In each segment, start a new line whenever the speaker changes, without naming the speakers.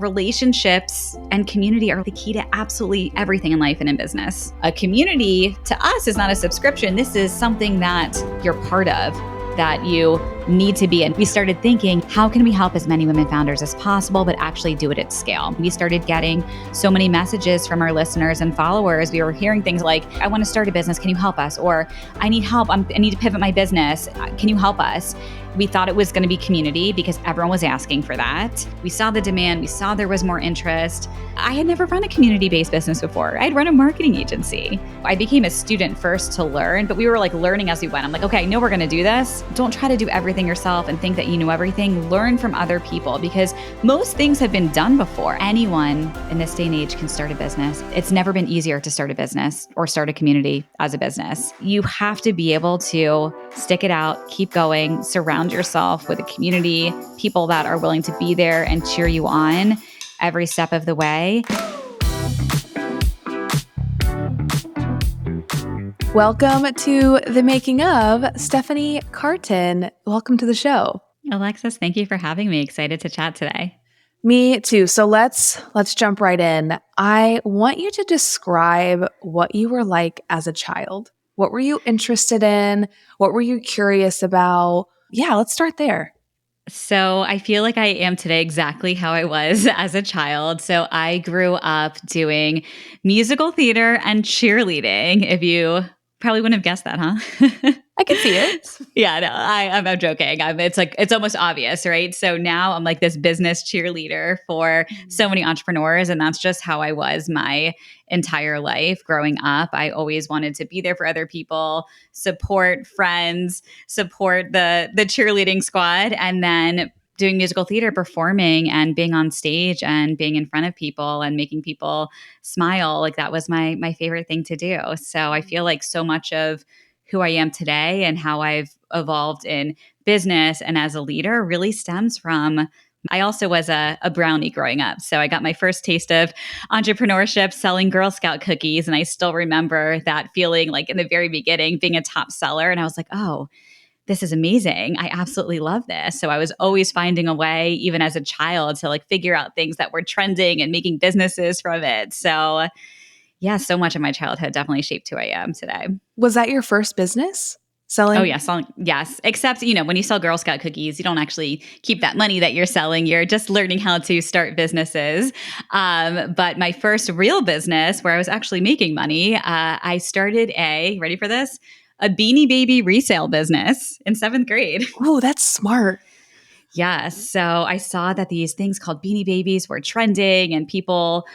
relationships and community are the key to absolutely everything in life and in business. A community to us is not a subscription. This is something that you're part of, that you need to be in. We started thinking, how can we help as many women founders as possible, but actually do it at scale? We started getting so many messages from our listeners and followers. We were hearing things like, I want to start a business. Can you help us? Or I need help. I need to pivot my business. Can you help us? We thought it was going to be community because everyone was asking for that. We saw the demand. We saw there was more interest. I had never run a community-based business before. I'd run a marketing agency. I became a student first to learn, but we were like learning as we went. I'm like, okay, I know we're going to do this. Don't try to do everything yourself and think that you know everything. Learn from other people because most things have been done before. Anyone in this day and age can start a business. It's never been easier to start a business or start a community as a business. You have to be able to stick it out, keep going, surround yourself with a community, people that are willing to be there and cheer you on every step of the way.
Welcome to the making of Stephanie Cartin. Welcome to the show.
Alexis, thank you for having me. Excited to chat today.
Me too. So let's jump right in. I want you to describe what you were like as a child. What were you interested in? What were you curious about? Yeah, let's start there.
So I feel like I am today exactly how I was as a child. So I grew up doing musical theater and cheerleading. If you probably wouldn't have guessed that, huh?
I can see it.
Yeah, no, I'm joking. It's almost obvious, right? So now I'm like this business cheerleader for so many entrepreneurs, and that's just how I was my entire life growing up. I always wanted to be there for other people, support friends, support the cheerleading squad, and then doing musical theater, performing and being on stage and being in front of people and making people smile. Like that was my favorite thing to do. So I feel like so much of who I am today and how I've evolved in business and as a leader really stems from, I also was a brownie growing up. So I got my first taste of entrepreneurship selling Girl Scout cookies. And I still remember that feeling like in the very beginning being a top seller. And I was like, oh, this is amazing. I absolutely love this. So I was always finding a way, even as a child, to like figure out things that were trending and making businesses from it. So yeah, so much of my childhood definitely shaped who I am today.
Was that your first business? Selling?
Oh, yeah. Yes. Except, when you sell Girl Scout cookies, you don't actually keep that money that you're selling. You're just learning how to start businesses. But my first real business where I was actually making money, I started ready for this? A Beanie Baby resale business in 7th grade.
Oh, that's smart.
Yes. So I saw that these things called Beanie Babies were trending and people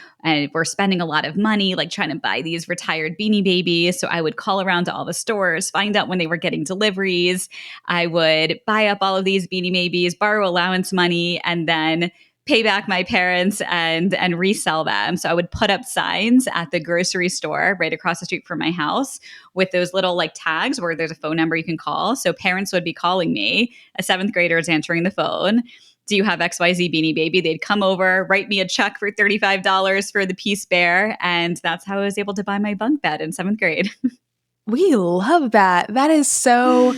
were spending a lot of money like trying to buy these retired Beanie Babies. So I would call around to all the stores, find out when they were getting deliveries. I would buy up all of these Beanie Babies, borrow allowance money, and then pay back my parents and resell them. So I would put up signs at the grocery store right across the street from my house with those little like tags where there's a phone number you can call. So parents would be calling me, a 7th grader is answering the phone. Do you have XYZ Beanie Baby? They'd come over, write me a check for $35 for the piece bear. And that's how I was able to buy my bunk bed in 7th grade.
We love that. That is so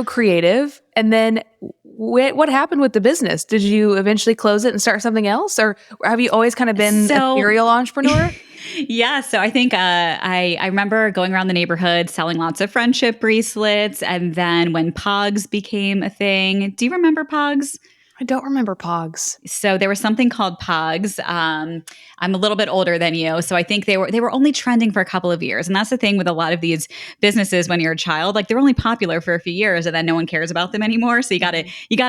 creative. And then what happened with the business? Did you eventually close it and start something else? Or have you always kind of been a serial entrepreneur?
Yeah. So I think I remember going around the neighborhood selling lots of friendship bracelets. And then when Pogs became a thing, do you remember Pogs?
I don't remember Pogs.
So there was something called Pogs. I'm a little bit older than you, so I think they were only trending for a couple of years. And that's the thing with a lot of these businesses when you're a child, like they're only popular for a few years, and then no one cares about them anymore. So you gotta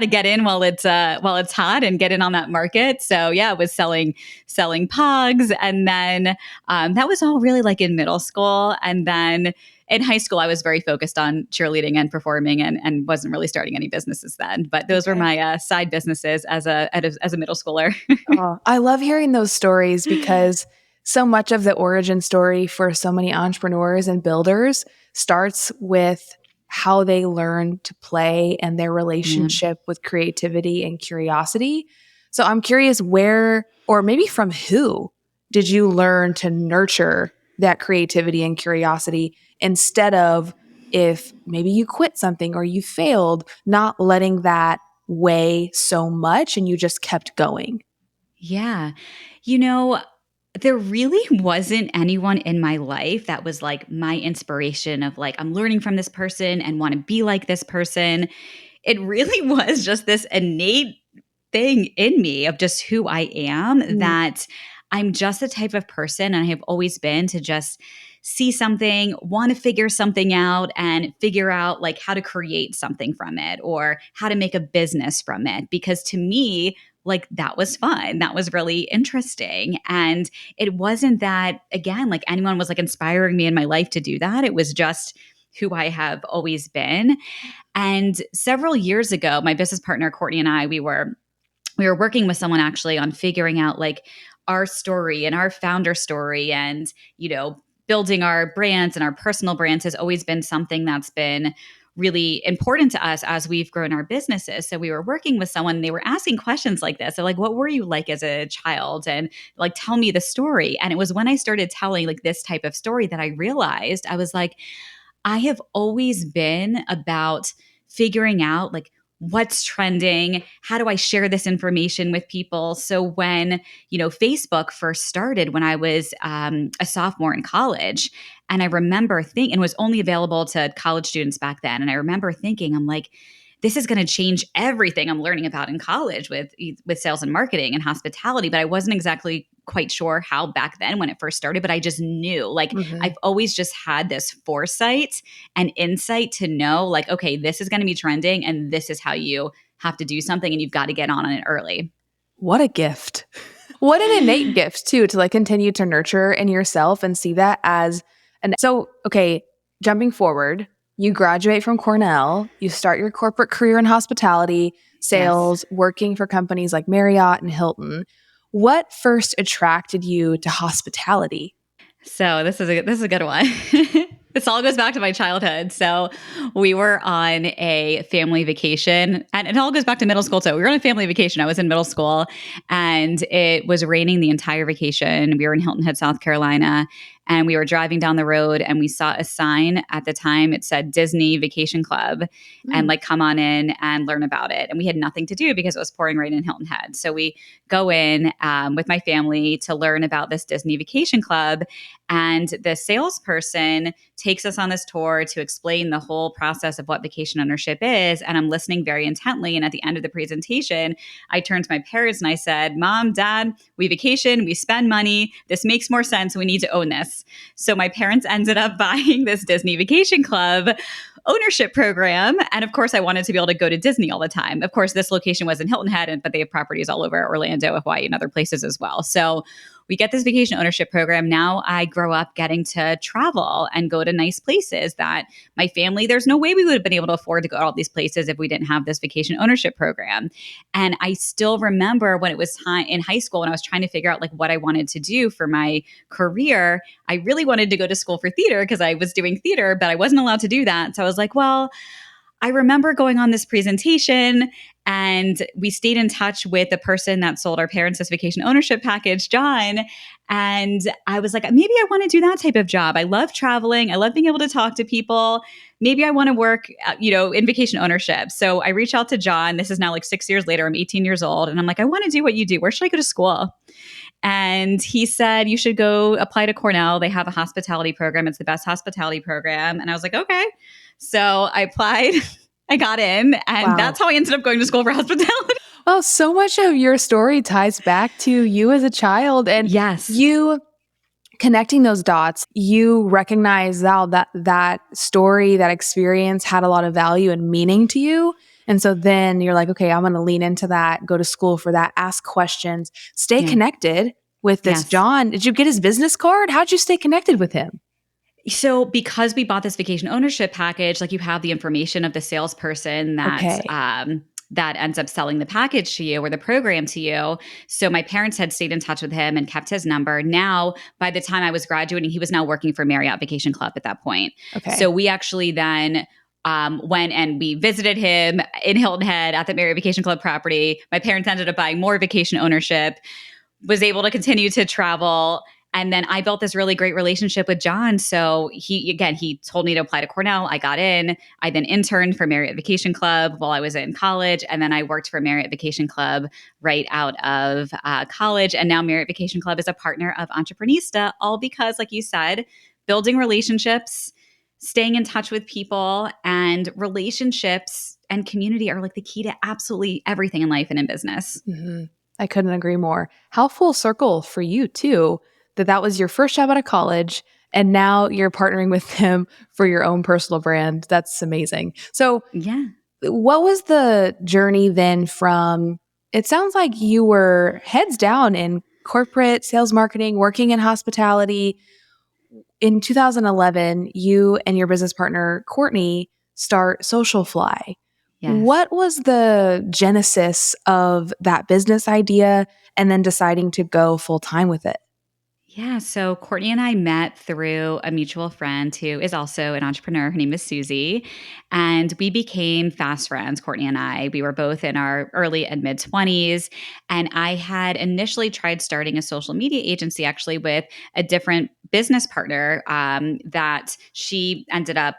get in while it's hot and get in on that market. So yeah, I was selling Pogs, and then that was all really like in middle school, and then in high school, I was very focused on cheerleading and performing and wasn't really starting any businesses then. But those were my side businesses as a middle schooler.
Oh, I love hearing those stories because so much of the origin story for so many entrepreneurs and builders starts with how they learn to play and their relationship with creativity and curiosity. So I'm curious where, or maybe from who, did you learn to nurture that creativity and curiosity instead of, if maybe you quit something or you failed, not letting that weigh so much and you just kept going?
Yeah. You know, there really wasn't anyone in my life that was like my inspiration of like, I'm learning from this person and want to be like this person. It really was just this innate thing in me of just who I am,
Mm.
that I'm just the type of person, and I have always been, to just see something, want to figure something out and figure out like how to create something from it or how to make a business from it. Because to me, like that was fun. That was really interesting. And it wasn't that, again, like anyone was like inspiring me in my life to do that. It was just who I have always been. And several years ago, my business partner, Courtney, and I, we were working with someone actually on figuring out like our story and our founder story, and building our brands, and our personal brands has always been something that's been really important to us as we've grown our businesses. So we were working with someone and they were asking questions like this. They're like, what were you like as a child? And like, tell me the story. And it was when I started telling like this type of story that I realized, I was like, I have always been about figuring out like what's trending, how do I share this information with people. So when Facebook first started, when I was a sophomore in college, and I remember thinking, and was only available to college students back then, and I remember thinking, I'm like, this is going to change everything I'm learning about in college with sales and marketing and hospitality. But I wasn't exactly quite sure how back then when it first started, but I just knew, like,
Mhm.
I've always just had this foresight and insight to know, like, okay, this is going to be trending and this is how you have to do something, and you've got to get on it early.
What a gift. What an innate gift too, to like continue to nurture in yourself and see that as okay, jumping forward, you graduate from Cornell, you start your corporate career in hospitality,
Yes.
sales, working for companies like Marriott and Hilton. What first attracted you to hospitality?
So this is a good one. This all goes back to my childhood. So we were on a family vacation, and it all goes back to middle school too. We were on a family vacation. I was in middle school, and it was raining the entire vacation. We were in Hilton Head, South Carolina, and we were driving down the road, and we saw a sign at the time. It said Disney Vacation Club, and
Mm.
like, come on in and learn about it. And we had nothing to do because it was pouring rain in Hilton Head. So we go in with my family to learn about this Disney Vacation Club. And the salesperson takes us on this tour to explain the whole process of what vacation ownership is. And I'm listening very intently. And at the end of the presentation, I turned to my parents and I said, Mom, Dad, we vacation, we spend money. This makes more sense. We need to own this. So my parents ended up buying this Disney Vacation Club ownership program. And of course, I wanted to be able to go to Disney all the time. Of course, this location was in Hilton Head, but they have properties all over Orlando, Hawaii, and other places as well. So we get this vacation ownership program. Now I grow up getting to travel and go to nice places that my family, there's no way we would have been able to afford to go to all these places if we didn't have this vacation ownership program. And I still remember when it was time in high school, when I was trying to figure out like what I wanted to do for my career, I really wanted to go to school for theater because I was doing theater, but I wasn't allowed to do that. So I was like, well, I remember going on this presentation, and we stayed in touch with the person that sold our parents this vacation ownership package, John. And I was like, maybe I want to do that type of job. I love traveling. I love being able to talk to people. Maybe I want to work, in vacation ownership. So I reached out to John. This is now like 6 years later. I'm 18 years old. And I'm like, I want to do what you do. Where should I go to school? And he said, you should go apply to Cornell. They have a hospitality program. It's the best hospitality program. And I was like, okay. So I applied, I got in, and
Wow.
that's how I ended up going to school for hospitality.
Well, so much of your story ties back to you as a child and
Yes.
you connecting those dots. You recognize now that that story, that experience had a lot of value and meaning to you. And so then you're like, okay, I'm going to lean into that, go to school for that, ask questions, stay
Yeah.
connected with this
Yes.
John. Did you get his business card? How'd you stay connected with him?
So because we bought this vacation ownership package, like, you have the information of the salesperson
Okay.
that ends up selling the package to you or the program to you. So my parents had stayed in touch with him and kept his number. Now, by the time I was graduating, he was now working for Marriott Vacation Club at that point.
Okay.
So we actually then went and we visited him in Hilton Head at the Marriott Vacation Club property. My parents ended up buying more vacation ownership, was able to continue to travel. And then I built this really great relationship with John. So he told me to apply to Cornell. I got in. I then interned for Marriott Vacation Club while I was in college. And then I worked for Marriott Vacation Club right out of college. And now Marriott Vacation Club is a partner of Entreprenista, all because, like you said, building relationships, staying in touch with people, and relationships and community are like the key to absolutely everything in life and in business.
Mm-hmm. I couldn't agree more. How full circle for you too, that was your first job out of college and now you're partnering with them for your own personal brand. That's amazing. So
Yeah.
what was the journey then from, it sounds like you were heads down in corporate sales marketing, working in hospitality. In 2011, you and your business partner, Courtney, start Socialfly.
Yes.
What was the genesis of that business idea and then deciding to go full time with it?
Yeah. So Courtney and I met through a mutual friend who is also an entrepreneur. Her name is Susie. And we became fast friends, Courtney and I. We were both in our early and mid 20s. And I had initially tried starting a social media agency actually with a different business partner that she ended up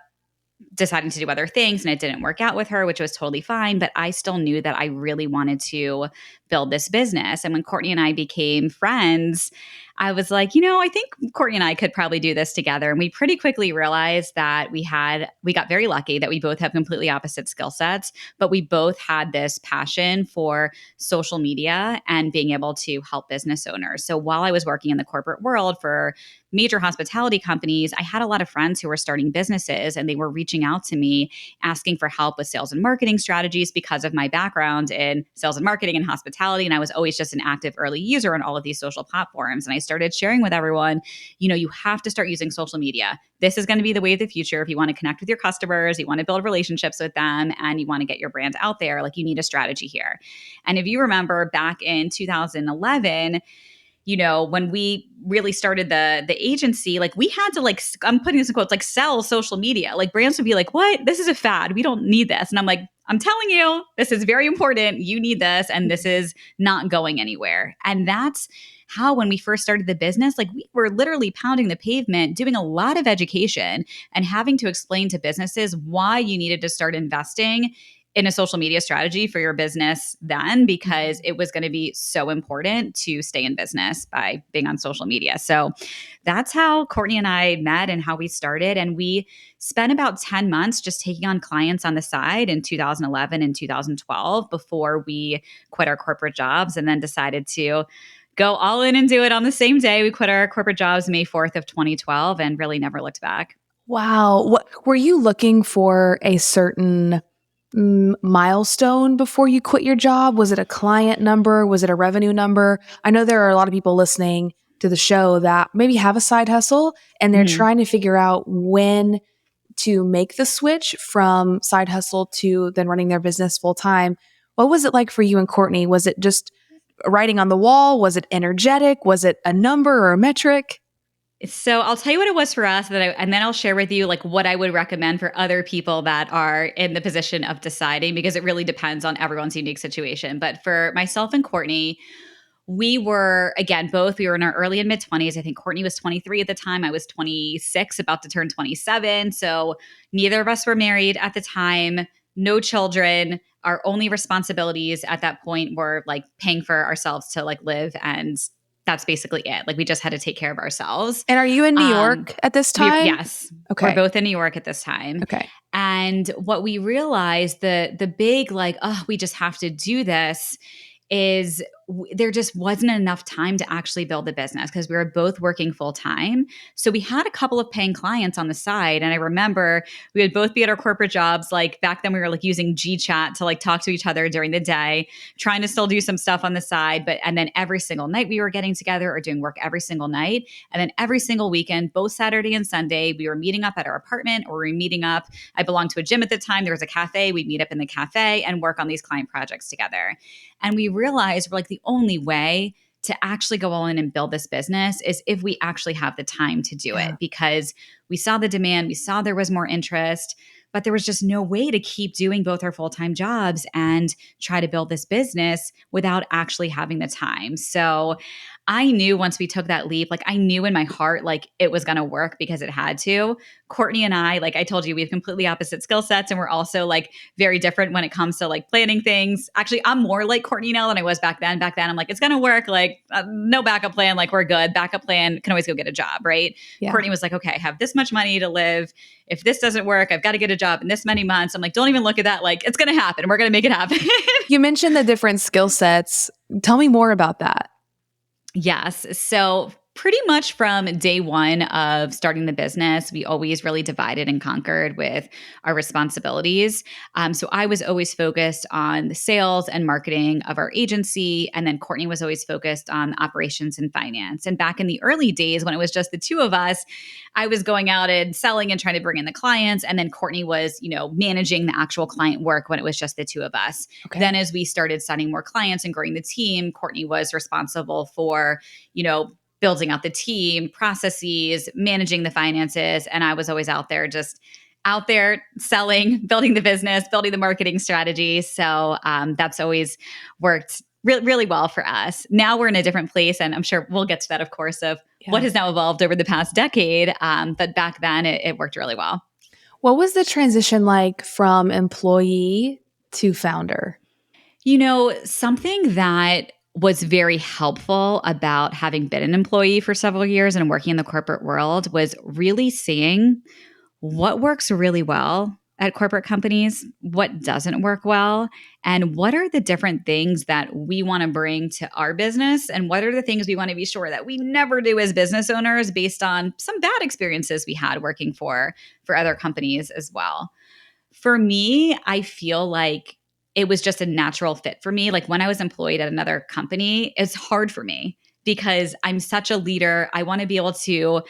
deciding to do other things and it didn't work out with her, which was totally fine. But I still knew that I really wanted to build this business. And when Courtney and I became friends, I was like, I think Courtney and I could probably do this together. And we pretty quickly realized that we got very lucky that we both have completely opposite skill sets, but we both had this passion for social media and being able to help business owners. So while I was working in the corporate world for major hospitality companies, I had a lot of friends who were starting businesses and they were reaching out to me asking for help with sales and marketing strategies because of my background in sales and marketing and hospitality. And I was always just an active early user on all of these social platforms. And I started sharing with everyone, you have to start using social media. This is going to be the way of the future. If you want to connect with your customers, you want to build relationships with them, and you want to get your brand out there, like you need a strategy here. And if you remember back in 2011, when we really started the agency, like we had to I'm putting this in quotes, like sell social media. Like brands would be like, what? This is a fad. We don't need this. And I'm like, I'm telling you, this is very important. You need this. And this is not going anywhere. And that's how, when we first started the business, like we were literally pounding the pavement, doing a lot of education and having to explain to businesses why you needed to start investing in a social media strategy for your business then, because it was going to be so important to stay in business by being on social media. So that's how Courtney and I met and how we started. And we spent about 10 months just taking on clients on the side in 2011 and 2012 before we quit our corporate jobs and then decided to go all in and do it on the same day. We quit our corporate jobs May 4th of 2012 and really never looked back.
Wow. What were you looking for, a certain milestone before you quit your job? Was it a client number? Was it a revenue number? I know there are a lot of people listening to the show that maybe have a side hustle and they're
Mhm.
trying to figure out when to make the switch from side hustle to then running their business full time. What was it like for you and Courtney? Was it just writing on the wall? Was it energetic? Was it a number or a metric?
So I'll tell you what it was for us, and then I'll share with you like what I would recommend for other people that are in the position of deciding, because it really depends on everyone's unique situation. But for myself and Courtney, we were, again, we were in our early and mid 20s. I think Courtney was 23 at the time. I was 26, about to turn 27. So neither of us were married at the time, no children. Our only responsibilities at that point were like paying for ourselves to like live, and that's basically it. Like we just had to take care of ourselves.
And are you in New
Um,
York at this time?
yes, we're
Okay.
both in New York at this time.
Okay.
And what we realized, the big like, oh, we just have to do this, is there just wasn't enough time to actually build the business because we were both working full time. So we had a couple of paying clients on the side. And I remember we would both be at our corporate jobs. Like back then we were like using G-Chat to like talk to each other during the day, trying to still do some stuff on the side. And then every single night we were getting together or doing work every single night. And then every single weekend, both Saturday and Sunday, we were meeting up at our apartment, or we were meeting up. I belonged to a gym at the time. There was a cafe. We'd meet up in the cafe and work on these client projects together. And we realized we're like, the only way to actually go all in and build this business is if we actually have the time to do it, because we saw the demand, we saw there was more interest. but there was just no way to keep doing both our full-time jobs and try to build this business without actually having the time. So I knew once we took that leap, like I knew in my heart, like it was going to work because it had to. Courtney and I, like I told you, we have completely opposite skill sets, and we're also like very different when it comes to like planning things. Actually, I'm more like Courtney now than I was back then. Back then, I'm like, it's going to work. Like no backup plan. Like we're good. Backup plan can always go get a job, right?
Yeah.
Courtney was like, okay, I have this much money to live. If this doesn't work, I've got to get a job in this many months. I'm like, don't even look at that. Like it's going to happen. We're going to make it happen.
You mentioned the different skill sets. Tell me more about that.
Yes. So pretty much from day one of starting the business, we always really divided and conquered with our responsibilities. So I was always focused on the sales and marketing of our agency. And then Courtney was always focused on operations and finance. And back in the early days when it was just the two of us, I was going out and selling and trying to bring in the clients. And then Courtney was, managing the actual client work when it was just the two of us.
Okay.
Then as we started signing more clients and growing the team, Courtney was responsible for, building out the team, processes, managing the finances. And I was always out there selling, building the business, building the marketing strategy. So that's always worked really well for us. Now we're in a different place, and I'm sure we'll get to that, of course, of what has now evolved over the past decade. But back then it worked really well.
What was the transition like from employee to founder?
Something that was very helpful about having been an employee for several years and working in the corporate world was really seeing what works really well at corporate companies, what doesn't work well, and what are the different things that we want to bring to our business, and what are the things we want to be sure that we never do as business owners based on some bad experiences we had working for other companies as well. For me, I feel like it was just a natural fit for me. Like when I was employed at another company, it's hard for me because I'm such a leader. I want to be able to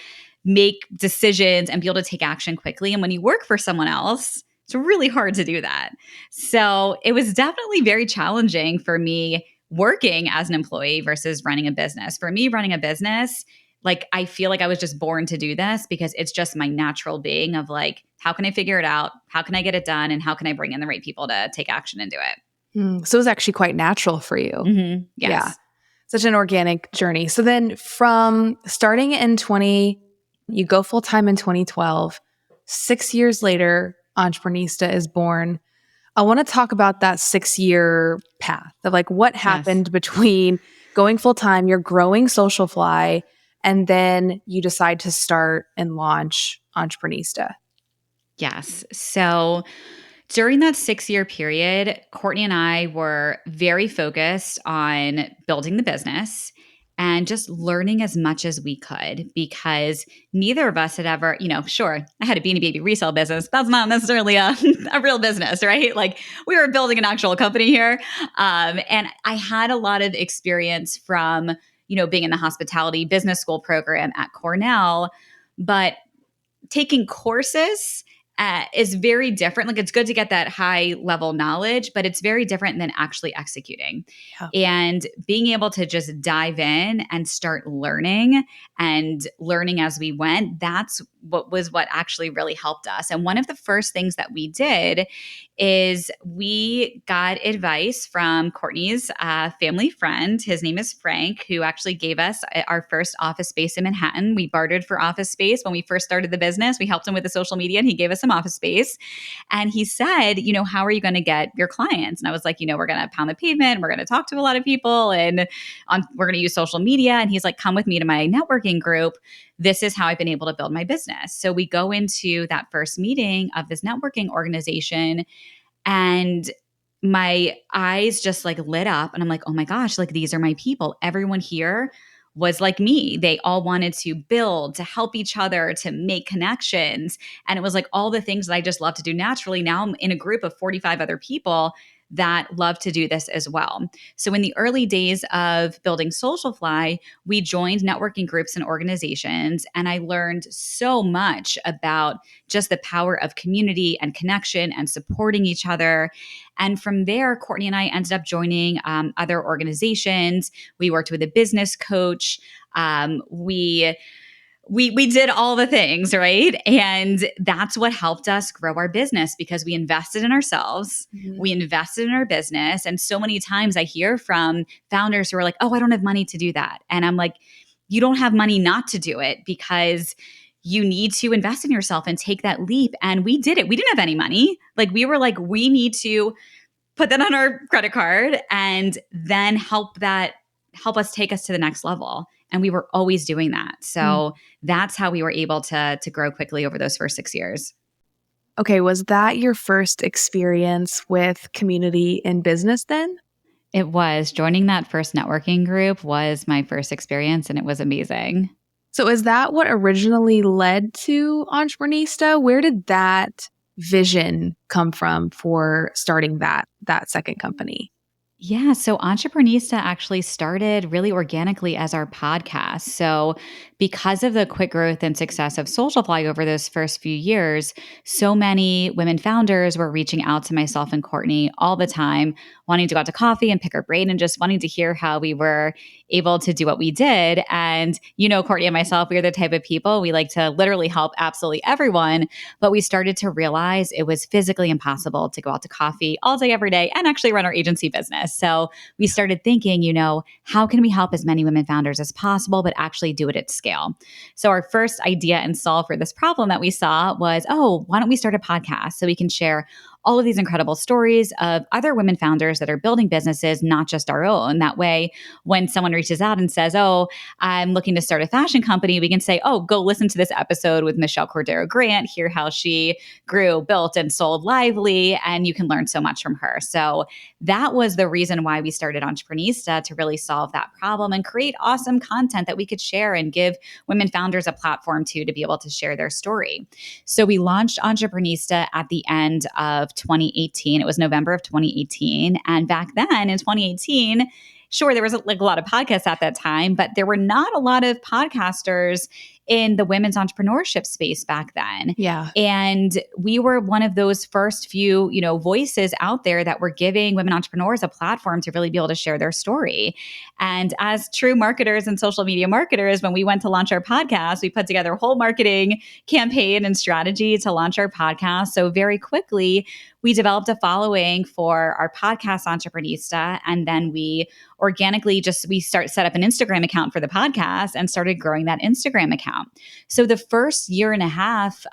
make decisions and be able to take action quickly. And when you work for someone else, it's really hard to do that. So it was definitely very challenging for me working as an employee versus running a business. For me, running a business, like I feel like I was just born to do this because it's just my natural being of like, how can I figure it out? How can I get it done? And how can I bring in the right people to take action and do it?
So it was actually quite natural for you.
Mm-hmm. Yes.
Yeah. Such an organic journey. So then from starting in you go full time in 2012, 6 years later, Entrepreneurista is born. I want to talk about that 6-year path of like what happened between going full time, you're growing Socialfly, and then you decide to start and launch Entrepreneurista.
Yes. So during that 6-year period, Courtney and I were very focused on building the business and just learning as much as we could because neither of us had ever, sure, I had a Beanie Baby resale business. That's not necessarily a real business, right? Like we were building an actual company here. And I had a lot of experience from, being in the hospitality business school program at Cornell, but taking courses is very different. Like it's good to get that high level knowledge, but it's very different than actually executing.
Yeah.
And being able to just dive in and start learning as we went, that's what actually really helped us. And one of the first things that we did is we got advice from Courtney's family friend. His name is Frank, who actually gave us our first office space in Manhattan. We bartered for office space when we first started the business. We helped him with the social media and he gave us some office space. And he said, how are you going to get your clients? And I was like, we're going to pound the pavement. We're going to talk to a lot of people and we're going to use social media. And he's like, come with me to my networking group. This is how I've been able to build my business. So we go into that first meeting of this networking organization and my eyes just like lit up and I'm like, oh my gosh, like these are my people. Everyone here was like me. They all wanted to build, to help each other, to make connections. And it was like all the things that I just love to do naturally. Now I'm in a group of 45 other people that love to do this as well. So in the early days of building Socialfly, we joined networking groups and organizations, and I learned so much about just the power of community and connection and supporting each other. And from there, Courtney and I ended up joining other organizations. We worked with a business coach. We we did all the things, right? And that's what helped us grow our business because we invested in ourselves,
Mhm.
we invested in our business. And so many times I hear from founders who are like, oh, I don't have money to do that. And I'm like, you don't have money not to do it because you need to invest in yourself and take that leap. And we did it. We didn't have any money. Like we were like, we need to put that on our credit card and then help us take us to the next level. And we were always doing that.
Mm.
So that's how we were able to grow quickly over those first 6 years.
Okay, was that your first experience with community in business then?
It was joining that first networking group was my first experience and it was amazing.
So is that what originally led to Entreprenista? Where did that vision come from for starting that second company?
Yeah, so Entreprenista actually started really organically as our podcast. So, because of the quick growth and success of Socialfly over those first few years, so many women founders were reaching out to myself and Courtney all the time, wanting to go out to coffee and pick our brain and just wanting to hear how we were able to do what we did. And, Courtney and myself, we are the type of people we like to literally help absolutely everyone. But we started to realize it was physically impossible to go out to coffee all day, every day, and actually run our agency business. So we started thinking, how can we help as many women founders as possible, but actually do it at scale? So our first idea and solve for this problem that we saw was, oh, why don't we start a podcast so we can share all of these incredible stories of other women founders that are building businesses, not just our own. That way, when someone reaches out and says, oh, I'm looking to start a fashion company, we can say, oh, go listen to this episode with Michelle Cordero Grant, hear how she grew, built, and sold Lively, and you can learn so much from her. So that was the reason why we started Entreprenista, to really solve that problem and create awesome content that we could share and give women founders a platform to be able to share their story. So we launched Entreprenista at the end of 2018. It was November of 2018. And back then in 2018, sure, there was a lot of podcasts at that time, but there were not a lot of podcasters in the women's entrepreneurship space back then.
Yeah.
And we were one of those first few, voices out there that were giving women entrepreneurs a platform to really be able to share their story. And as true marketers and social media marketers, when we went to launch our podcast, we put together a whole marketing campaign and strategy to launch our podcast. So very quickly, we developed a following for our podcast Entreprenista, and then we organically set up an Instagram account for the podcast and started growing that Instagram account. So the first year and a half,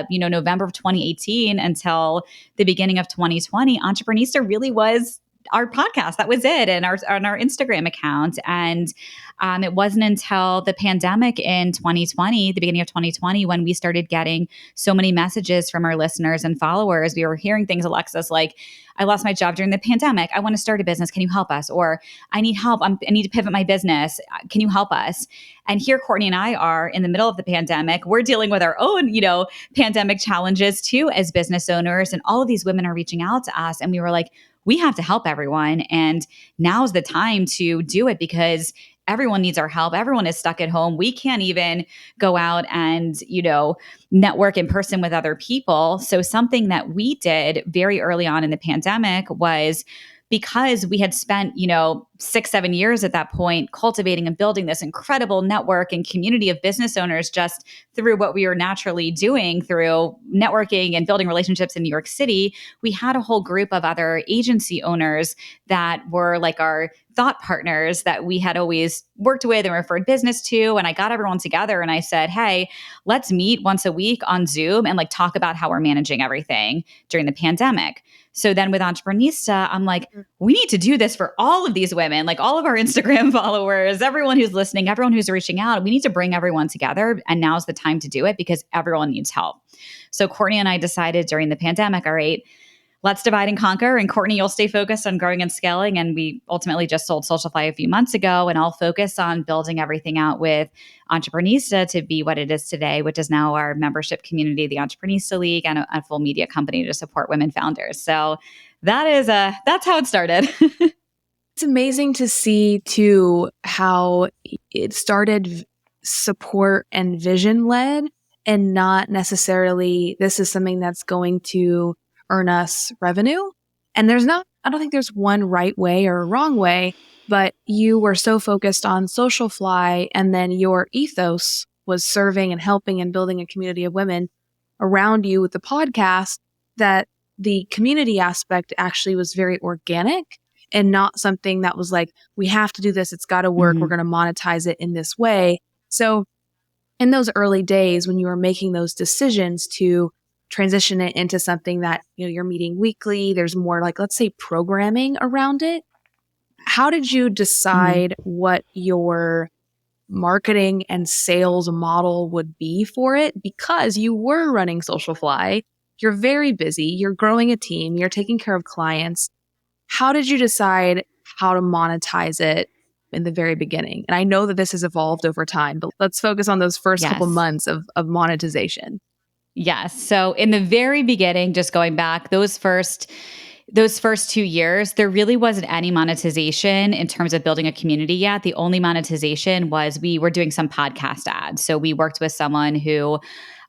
November of 2018 until the beginning of 2020, Entreprenista really was our podcast. That was it, and our Instagram account. And it wasn't until the pandemic in 2020, the beginning of 2020, when we started getting so many messages from our listeners and followers. We were hearing things, Alexis, like, I lost my job during the pandemic. I want to start a business. Can you help us? Or I need help. I need to pivot my business. Can you help us? And here Courtney and I are in the middle of the pandemic. We're dealing with our own, pandemic challenges too as business owners. And all of these women are reaching out to us. And we were like, we have to help everyone. And now's the time to do it because everyone needs our help. Everyone is stuck at home. We can't even go out and, network in person with other people. So something that we did very early on in the pandemic was, because we had spent, 6-7 years at that point cultivating and building this incredible network and community of business owners just through what we were naturally doing through networking and building relationships in New York City, we had a whole group of other agency owners that were like our thought partners that we had always worked with and referred business to. And I got everyone together and I said, hey, let's meet once a week on Zoom and talk about how we're managing everything during the pandemic. So then with Entreprenista, I'm like, we need to do this for all of these women, like all of our Instagram followers, everyone who's listening, everyone who's reaching out. We need to bring everyone together. And now's the time to do it because everyone needs help. So Courtney and I decided during the pandemic, all right, let's divide and conquer. And Courtney, you'll stay focused on growing and scaling. And we ultimately just sold Socialfly a few months ago. And I'll focus on building everything out with Entreprenista to be what it is today, which is now our membership community, the Entreprenista League, and a full media company to support women founders. So that's how it started.
It's amazing to see too how it started support and vision led and not necessarily this is something that's going to earn us revenue. And I don't think there's one right way or a wrong way, but you were so focused on Socialfly and then your ethos was serving and helping and building a community of women around you with the podcast, that the community aspect actually was very organic and not something that was like, we have to do this. It's got to work. We're going to monetize it in this way. So in those early days, when you were making those decisions to transition it into something that, you're meeting weekly, there's more like, let's say, programming around it. How did you decide what your marketing and sales model would be for it? Because you were running Socialfly, you're very busy, you're growing a team, you're taking care of clients. How did you decide how to monetize it in the very beginning? And I know that this has evolved over time, but let's focus on those first couple months of monetization.
Yes. So in the very beginning, just going back, those first 2 years, there really wasn't any monetization in terms of building a community yet. The only monetization was we were doing some podcast ads. So we worked with someone who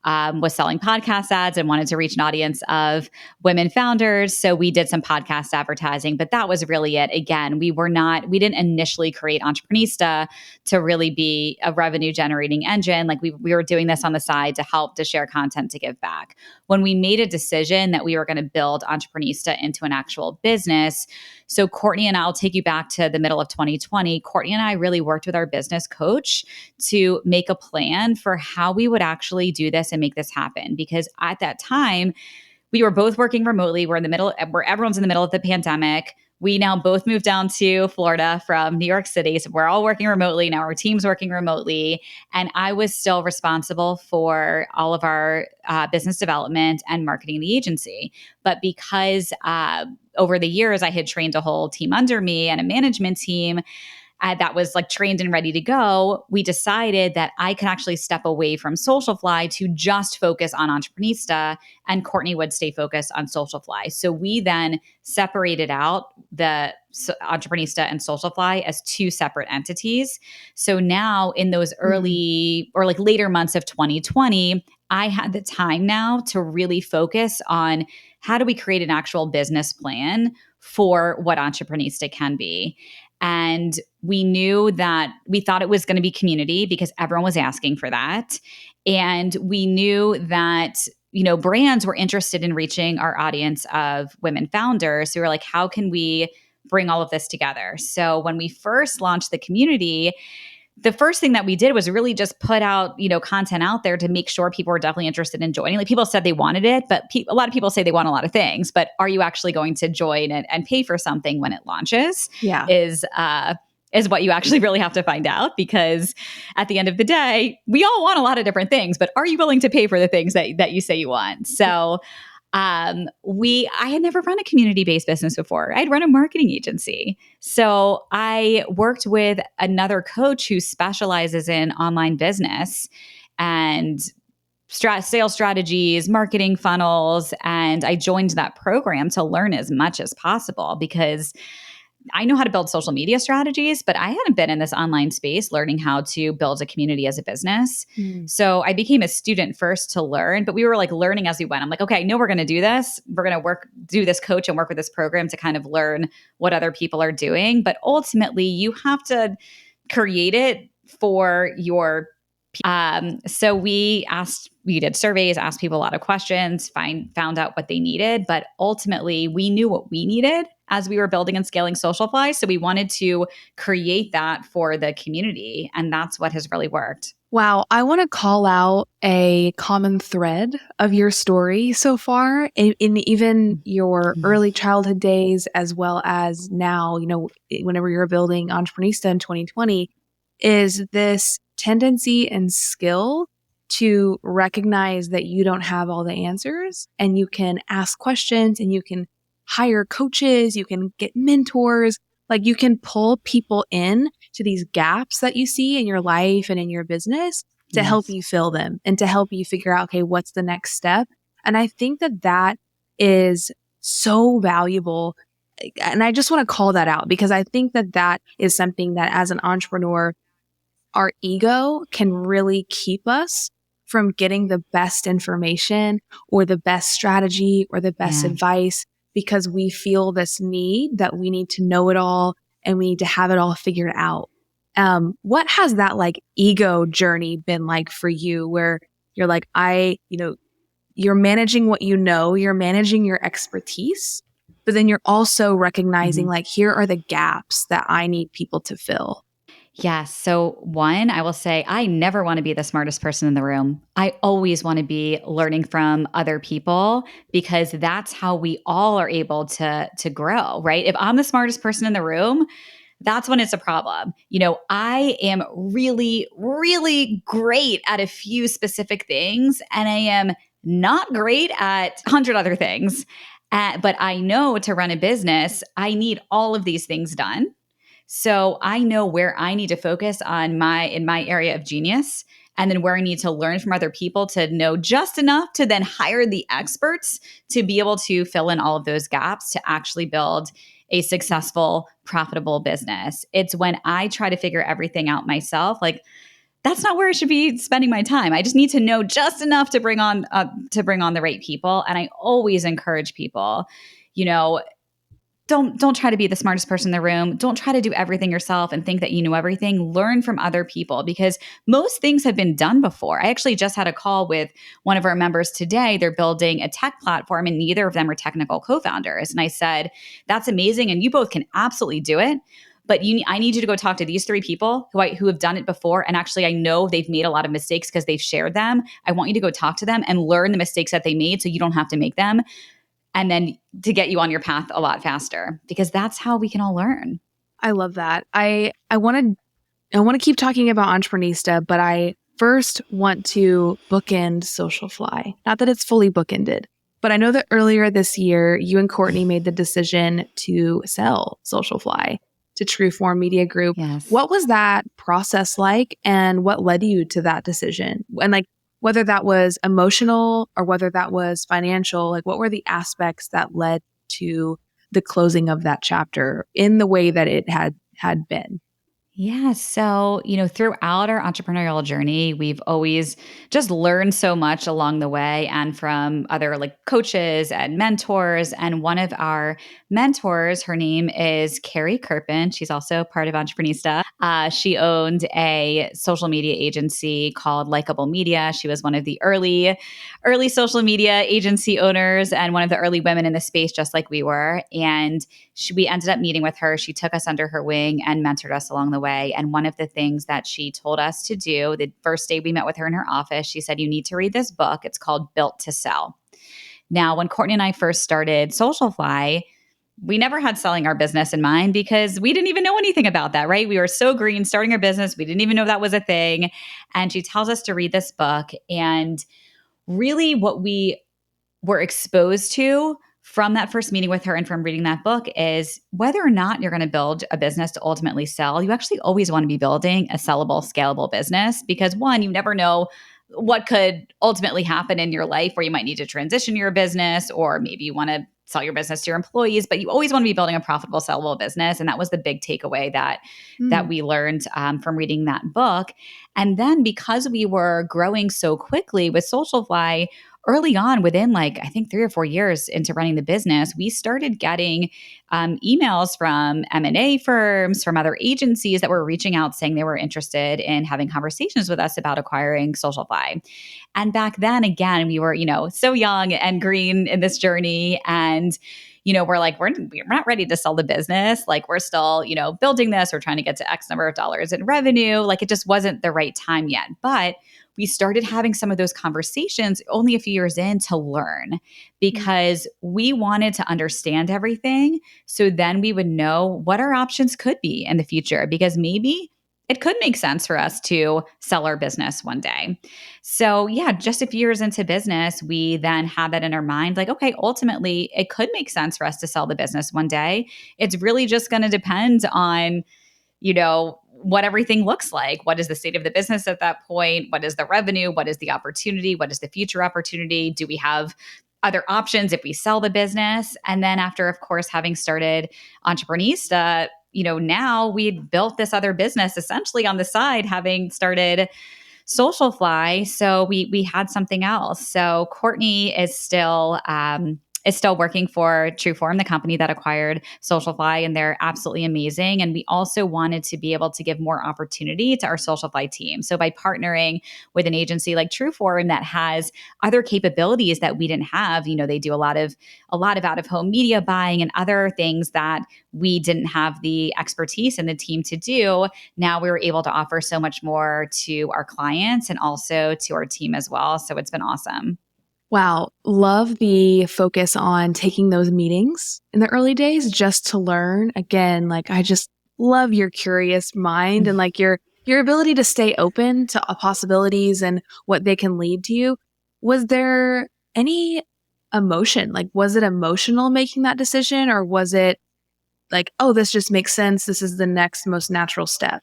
was selling podcast ads and wanted to reach an audience of women founders. So we did some podcast advertising, but that was really it. Again, we didn't initially create Entreprenista to really be a revenue generating engine. Like we were doing this on the side to help, to share content, to give back. When we made a decision that we were going to build Entreprenista into an actual business, so Courtney and I'll take you back to the middle of 2020. Courtney and I really worked with our business coach to make a plan for how we would actually do this and make this happen. Because at that time, we were both working remotely. We're in the middle, where everyone's in the middle of the pandemic. We now both moved down to Florida from New York City. So we're all working remotely. Now our team's working remotely. And I was still responsible for all of our business development and marketing in the agency. But because over the years, I had trained a whole team under me and a management team that was like trained and ready to go, we decided that I could actually step away from Socialfly to just focus on Entreprenista, and Courtney would stay focused on Socialfly. So we then separated out the Entreprenista and Socialfly as two separate entities. So now in those early or like later months of 2020, I had the time now to really focus on how do we create an actual business plan for what Entreprenista can be. And we knew that we thought it was going to be community because everyone was asking for that. And we knew that, brands were interested in reaching our audience of women founders. So we were like, how can we bring all of this together? So when we first launched the community, the first thing that we did was really just put out, content out there to make sure people were definitely interested in joining. Like people said they wanted it, but a lot of people say they want a lot of things, but are you actually going to join and pay for something when it launches?
Yeah.
Is what you actually really have to find out, because at the end of the day, we all want a lot of different things, but are you willing to pay for the things that you say you want? So I had never run a community-based business before. I'd run a marketing agency. So I worked with another coach who specializes in online business and sales strategies, marketing funnels. And I joined that program to learn as much as possible, because I know how to build social media strategies, but I hadn't been in this online space learning how to build a community as a business. So I became a student first to learn, but we were like learning as we went. I'm like, okay, I know we're going to do this. We're going to do this coach and work with this program to kind of learn what other people are doing. But ultimately, you have to create it for your so we did surveys, asked people a lot of questions, found out what they needed, but ultimately we knew what we needed as we were building and scaling Socialfly. So we wanted to create that for the community, and that's what has really worked.
Wow. I want to call out a common thread of your story so far in even your early childhood days, as well as now, whenever you're building Entreprenista in 2020, is this tendency and skill to recognize that you don't have all the answers, and you can ask questions, and you can hire coaches, you can get mentors, like you can pull people in to these gaps that you see in your life and in your business to help you fill them and to help you figure out, okay, what's the next step? And I think that is so valuable. And I just want to call that out, because I think that is something that as an entrepreneur, our ego can really keep us from getting the best information or the best strategy or the best advice, because we feel this need that we need to know it all and we need to have it all figured out. What has that like ego journey been like for you, where you're like, you're managing what you know, you're managing your expertise, but then you're also recognizing like, here are the gaps that I need people to fill.
Yes. So, one, I will say I never want to be the smartest person in the room. I always want to be learning from other people because that's how we all are able to grow, right? If I'm the smartest person in the room, that's when it's a problem. I am really, really great at a few specific things, and I am not great at 100 other things. But I know to run a business, I need all of these things done. So I know where I need to focus in my area of genius, and then where I need to learn from other people to know just enough to then hire the experts to be able to fill in all of those gaps to actually build a successful, profitable business. It's when I try to figure everything out myself, like that's not where I should be spending my time. I just need to know just enough to bring on the right people. And I always encourage people, you know, don't try to be the smartest person in the room. Don't try to do everything yourself and think that you know everything. Learn from other people because most things have been done before. I actually just had a call with one of our members today. They're building a tech platform and neither of them are technical co-founders. And I said, that's amazing. And you both can absolutely do it. But I need you to go talk to these three people who have done it before. And actually, I know they've made a lot of mistakes because they've shared them. I want you to go talk to them and learn the mistakes that they made so you don't have to make them, and then to get you on your path a lot faster, because that's how we can all learn.
I love that. I want to keep talking about Entreprenista, but I first want to bookend Socialfly. Not that it's fully bookended, but I know that earlier this year, you and Courtney made the decision to sell Socialfly to Trueform Media Group.
Yes.
What was that process like, and what led you to that decision? And like, whether that was emotional or whether that was financial, like what were the aspects that led to the closing of that chapter in the way that it had been?
Yeah. So, throughout our entrepreneurial journey, we've always just learned so much along the way and from other like coaches and mentors. And one of our mentors, her name is Cartin. She's also part of Entreprenista. She owned a social media agency called Likeable Media. She was one of the early social media agency owners and one of the early women in the space, just like we were. And we ended up meeting with her. She took us under her wing and mentored us along the way. And one of the things that she told us to do the first day we met with her in her office, she said, you need to read this book. It's called Built to Sell. Now, when Courtney and I first started Socialfly, we never had selling our business in mind because we didn't even know anything about that, right? We were so green starting our business. We didn't even know that was a thing. And she tells us to read this book. And really what we were exposed to from that first meeting with her and from reading that book is whether or not you're going to build a business to ultimately sell, you actually always want to be building a sellable, scalable business because one, you never know what could ultimately happen in your life where you might need to transition your business, or maybe you want to sell your business to your employees, but you always want to be building a profitable, sellable business. And that was the big takeaway that we learned from reading that book. And then because we were growing so quickly with Socialfly, early on, within like, I think 3 or 4 years into running the business, we started getting emails from M&A firms, from other agencies that were reaching out saying they were interested in having conversations with us about acquiring Socialfly. And back then, again, we were, so young and green in this journey. And we're like, we're not ready to sell the business. Like we're still, building this. We're trying to get to X number of dollars in revenue. Like it just wasn't the right time yet. But we started having some of those conversations only a few years in to learn because we wanted to understand everything. So then we would know what our options could be in the future, because maybe it could make sense for us to sell our business one day. So yeah, just a few years into business, we then had that in our mind, like, okay, ultimately it could make sense for us to sell the business one day. It's really just going to depend on, what everything looks like. What is the state of the business at that point? What is the revenue? What is the opportunity? What is the future opportunity? Do we have other options if we sell the business? And then after, of course, having started Entreprenista, now we'd built this other business essentially on the side, having started Socialfly. So we had something else. So Courtney is still is still working for Trueform, the company that acquired Socialfly, and they're absolutely amazing. And we also wanted to be able to give more opportunity to our Socialfly team. So by partnering with an agency like Trueform that has other capabilities that we didn't have, they do a lot of out-of-home media buying and other things that we didn't have the expertise in the team to do. Now we were able to offer so much more to our clients and also to our team as well. So it's been awesome.
Wow. Love the focus on taking those meetings in the early days just to learn. Again, like I just love your curious mind and like your ability to stay open to possibilities and what they can lead to you. Was there any emotion? Like, was it emotional making that decision, or was it like, oh, this just makes sense, this is the next most natural step?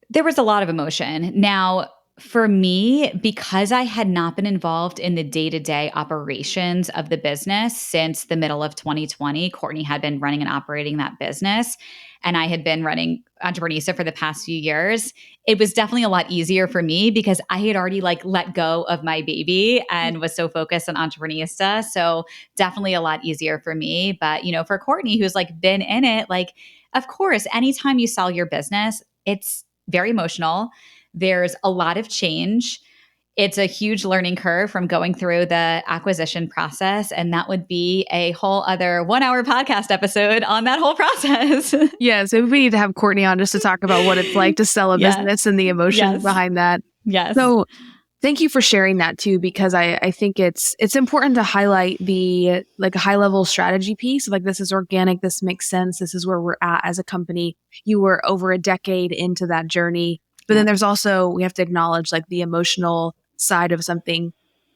There was a lot of emotion. Now, for me, because I had not been involved in the day-to-day operations of the business since the middle of 2020, Courtney had been running and operating that business, and I had been running Entrepreneurista for the past few years. It was definitely a lot easier for me because I had already let go of my baby and was so focused on Entrepreneurista. So definitely a lot easier for me. But, for Courtney, who's been in it, of course, anytime you sell your business, it's very emotional. There's a lot of change. It's a huge learning curve from going through the acquisition process. And that would be a whole other 1-hour podcast episode on that whole process.
Yeah. So we need to have Courtney on just to talk about what it's like to sell a business and the emotions behind that.
Yes.
So thank you for sharing that too, because I think it's important to highlight the a high level strategy piece. This is organic. This makes sense. This is where we're at as a company. You were over a decade into that journey. But then there's also, we have to acknowledge the emotional side of something,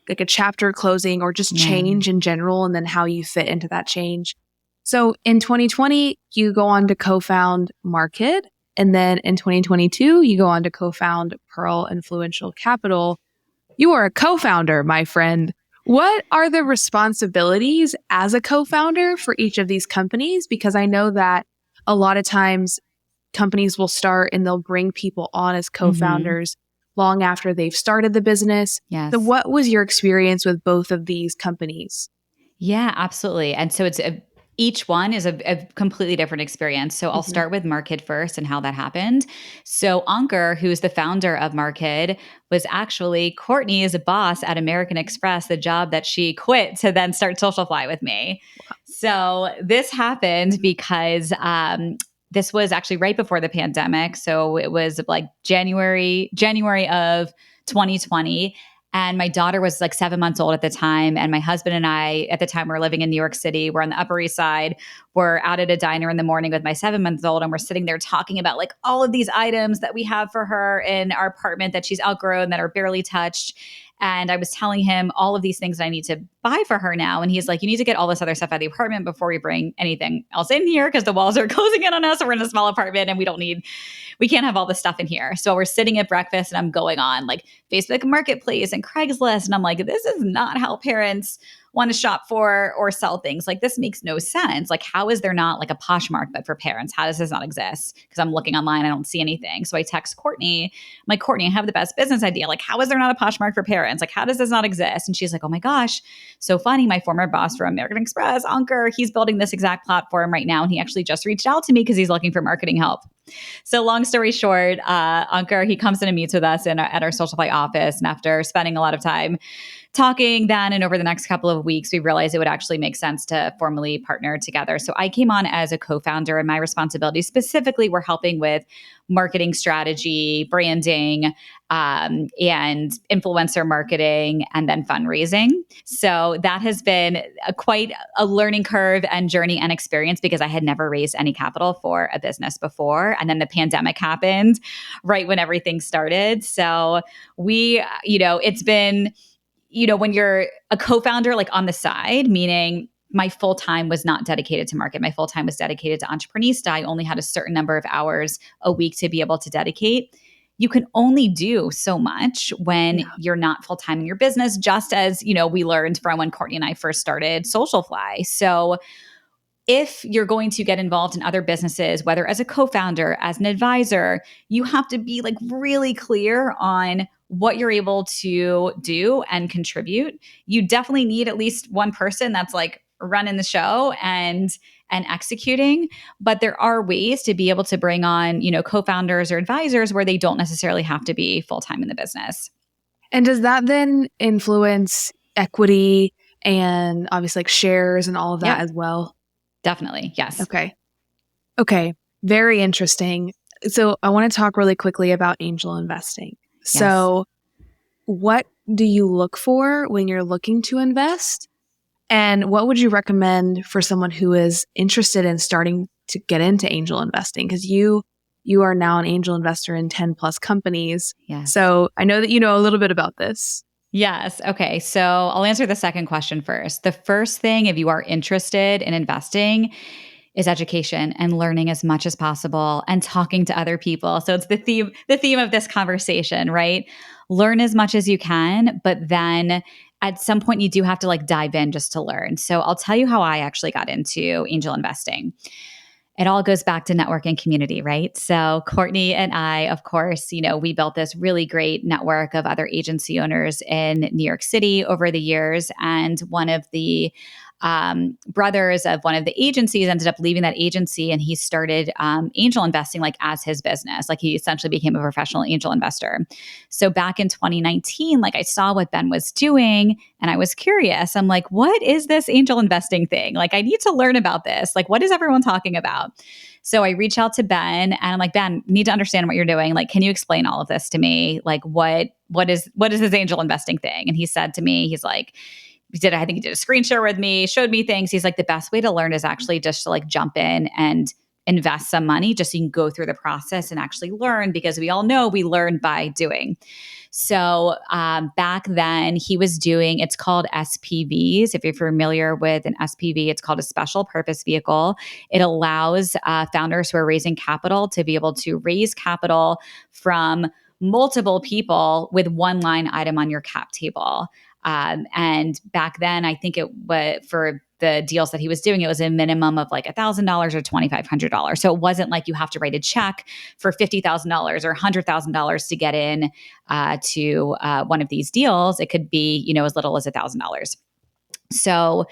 like a chapter closing or just change in general, and then how you fit into that change. So in 2020, you go on to co-found Market. And then in 2022, you go on to co-found Pearl Influential Capital. You are a co-founder, my friend. What are the responsibilities as a co-founder for each of these companies? Because I know that a lot of times companies will start and they'll bring people on as co-founders long after they've started the business.
Yes.
So what was your experience with both of these companies?
Yeah, absolutely. And so each one is a completely different experience. So I'll start with Market first and how that happened. So Ankur, who's the founder of Market, was actually Courtney's boss at American Express, the job that she quit to then start Socialfly with me. Wow. So this happened because this was actually right before the pandemic. So it was January of 2020. And my daughter was 7 months old at the time. And my husband and I, at the time, we were living in New York City. We're on the Upper East Side. We're out at a diner in the morning with my 7-month-old. And we're sitting there talking about all of these items that we have for her in our apartment that she's outgrown, that are barely touched. And I was telling him all of these things that I need to buy for her now. And he's like, you need to get all this other stuff out of the apartment before we bring anything else in here, because the walls are closing in on us. We're in a small apartment and we can't have all this stuff in here. So we're sitting at breakfast and I'm going on Facebook Marketplace and Craigslist. And I'm like, this is not how parents want to shop for or sell things. This makes no sense. How is there not a Poshmark, but for parents? How does this not exist? Because I'm looking online, I don't see anything. So I text Courtney. I'm like, Courtney, I have the best business idea. How is there not a Poshmark for parents? How does this not exist? And she's like, oh my gosh, so funny. My former boss from American Express, Ankur, he's building this exact platform right now. And he actually just reached out to me because he's looking for marketing help. So long story short, Ankur, he comes in and meets with us at our Socialfly office. And after spending a lot of time talking then and over the next couple of weeks, we realized it would actually make sense to formally partner together. So I came on as a co-founder, and my responsibilities specifically were helping with marketing strategy, branding, and influencer marketing, and then fundraising. So that has been quite a learning curve and journey and experience, because I had never raised any capital for a business before. And then the pandemic happened right when everything started. So it's been, when you're a co-founder, on the side, meaning my full time was not dedicated to Market. My full time was dedicated to Entrepreneurista. I only had a certain number of hours a week to be able to dedicate. You can only do so much when you're not full time in your business, just as, we learned from when Courtney and I first started Socialfly. So if you're going to get involved in other businesses, whether as a co-founder, as an advisor, you have to be really clear on what you're able to do and contribute. You definitely need at least one person that's running the show and executing, but there are ways to be able to bring on, co-founders or advisors where they don't necessarily have to be full-time in the business.
And does that then influence equity and obviously like shares and all of that as well?
Definitely. Yes.
Okay. Very interesting. So I want to talk really quickly about angel investing. So what do you look for when you're looking to invest? And what would you recommend for someone who is interested in starting to get into angel investing? Because you are now an angel investor in 10 plus companies.
Yes.
So I know that you know a little bit about this.
Yes. Okay. So I'll answer the second question first. The first thing, if you are interested in investing, is education and learning as much as possible and talking to other people. So it's the theme of this conversation, right? Learn as much as you can, but then at some point you do have to like dive in just to learn. So I'll tell you how I actually got into angel investing. It all goes back to network and community, right? So Courtney and I, of course, we built this really great network of other agency owners in New York City over the years. And one of the brothers of one of the agencies ended up leaving that agency, and he started angel investing like as his business. Like he essentially became a professional angel investor. So back in 2019, like I saw what Ben was doing and I was curious. I'm like, what is this angel investing thing? Like I need to learn about this. Like what is everyone talking about? So I reach out to Ben and I'm like, Ben, need to understand what you're doing. Like, can you explain all of this to me? Like what is this angel investing thing? And he said to me, he's like, I think he did a screen share with me, showed me things. He's like, the best way to learn is actually just to like jump in and invest some money just so you can go through the process and actually learn, because we all know we learn by doing. So back then he was doing, it's called SPVs. If you're familiar with an SPV, it's called a special purpose vehicle. It allows founders who are raising capital to be able to raise capital from multiple people with one line item on your cap table. And back then, I think it was for the deals that he was doing, it was a minimum of like $1,000 or $2,500. So it wasn't like you have to write a check for $50,000 or $100,000 to get in to one of these deals. It could be, as little as $1,000. So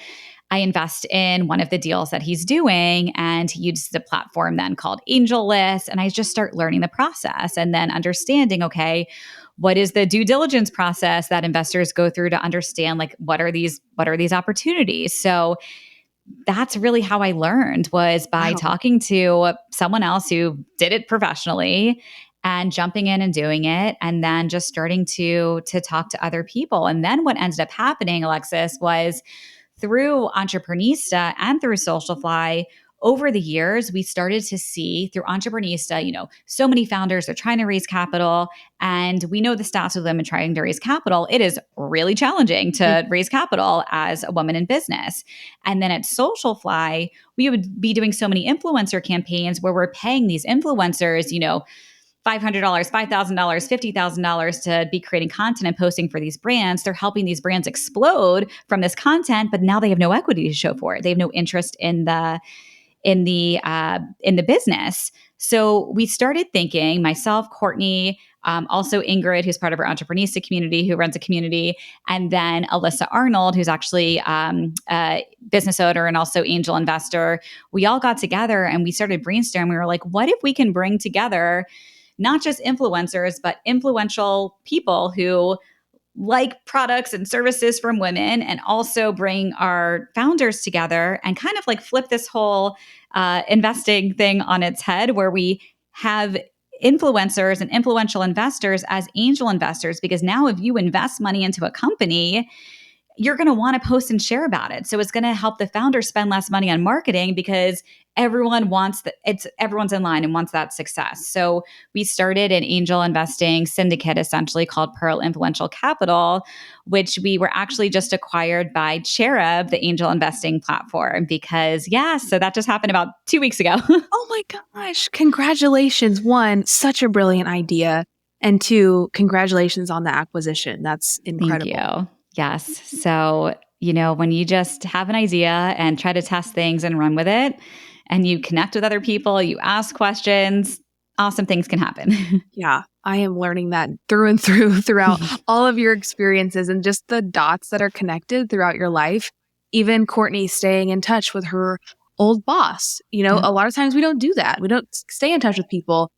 I invest in one of the deals that he's doing, and he uses a platform then called AngelList. And I just start learning the process and then understanding, okay, what is the due diligence process that investors go through to understand like what are these opportunities? So that's really how I learned, was by talking to someone else who did it professionally and jumping in and doing it, and then just starting to talk to other people. And then what ended up happening, Alexis, was through Entreprenista and through Socialfly, over the years, we started to see through Entreprenista, so many founders are trying to raise capital. And we know the stats of women trying to raise capital. It is really challenging to raise capital as a woman in business. And then at Socialfly, we would be doing so many influencer campaigns where we're paying these influencers, $500, $5,000, $50,000 to be creating content and posting for these brands. They're helping these brands explode from this content, but now they have no equity to show for it. They have no interest in the business. So we started thinking, myself, Courtney, also Ingrid, who's part of our Entrepreneurista community, who runs a community, and then Alyssa Arnold, who's actually a business owner and also angel investor. We all got together and we started brainstorming. We were like, what if we can bring together not just influencers, but influential people who like products and services from women, and also bring our founders together and kind of like flip this whole investing thing on its head, where we have influencers and influential investors as angel investors. Because now if you invest money into a company, you're going to want to post and share about it. So it's going to help the founder spend less money on marketing, because everyone's in line and wants that success. So we started an angel investing syndicate, essentially called Pearl Influential Capital, which we were actually just acquired by Cherub, the angel investing platform, because so that just happened about 2 weeks ago.
Oh my gosh. Congratulations. One, such a brilliant idea. And two, congratulations on the acquisition. That's incredible.
Thank you. Yes. So, when you just have an idea and try to test things and run with it, and you connect with other people, you ask questions, awesome things can happen.
Yeah, I am learning that through and throughout all of your experiences, and just the dots that are connected throughout your life. even Courtney staying in touch with her old boss. A lot of times we don't do that. We don't stay in touch with people,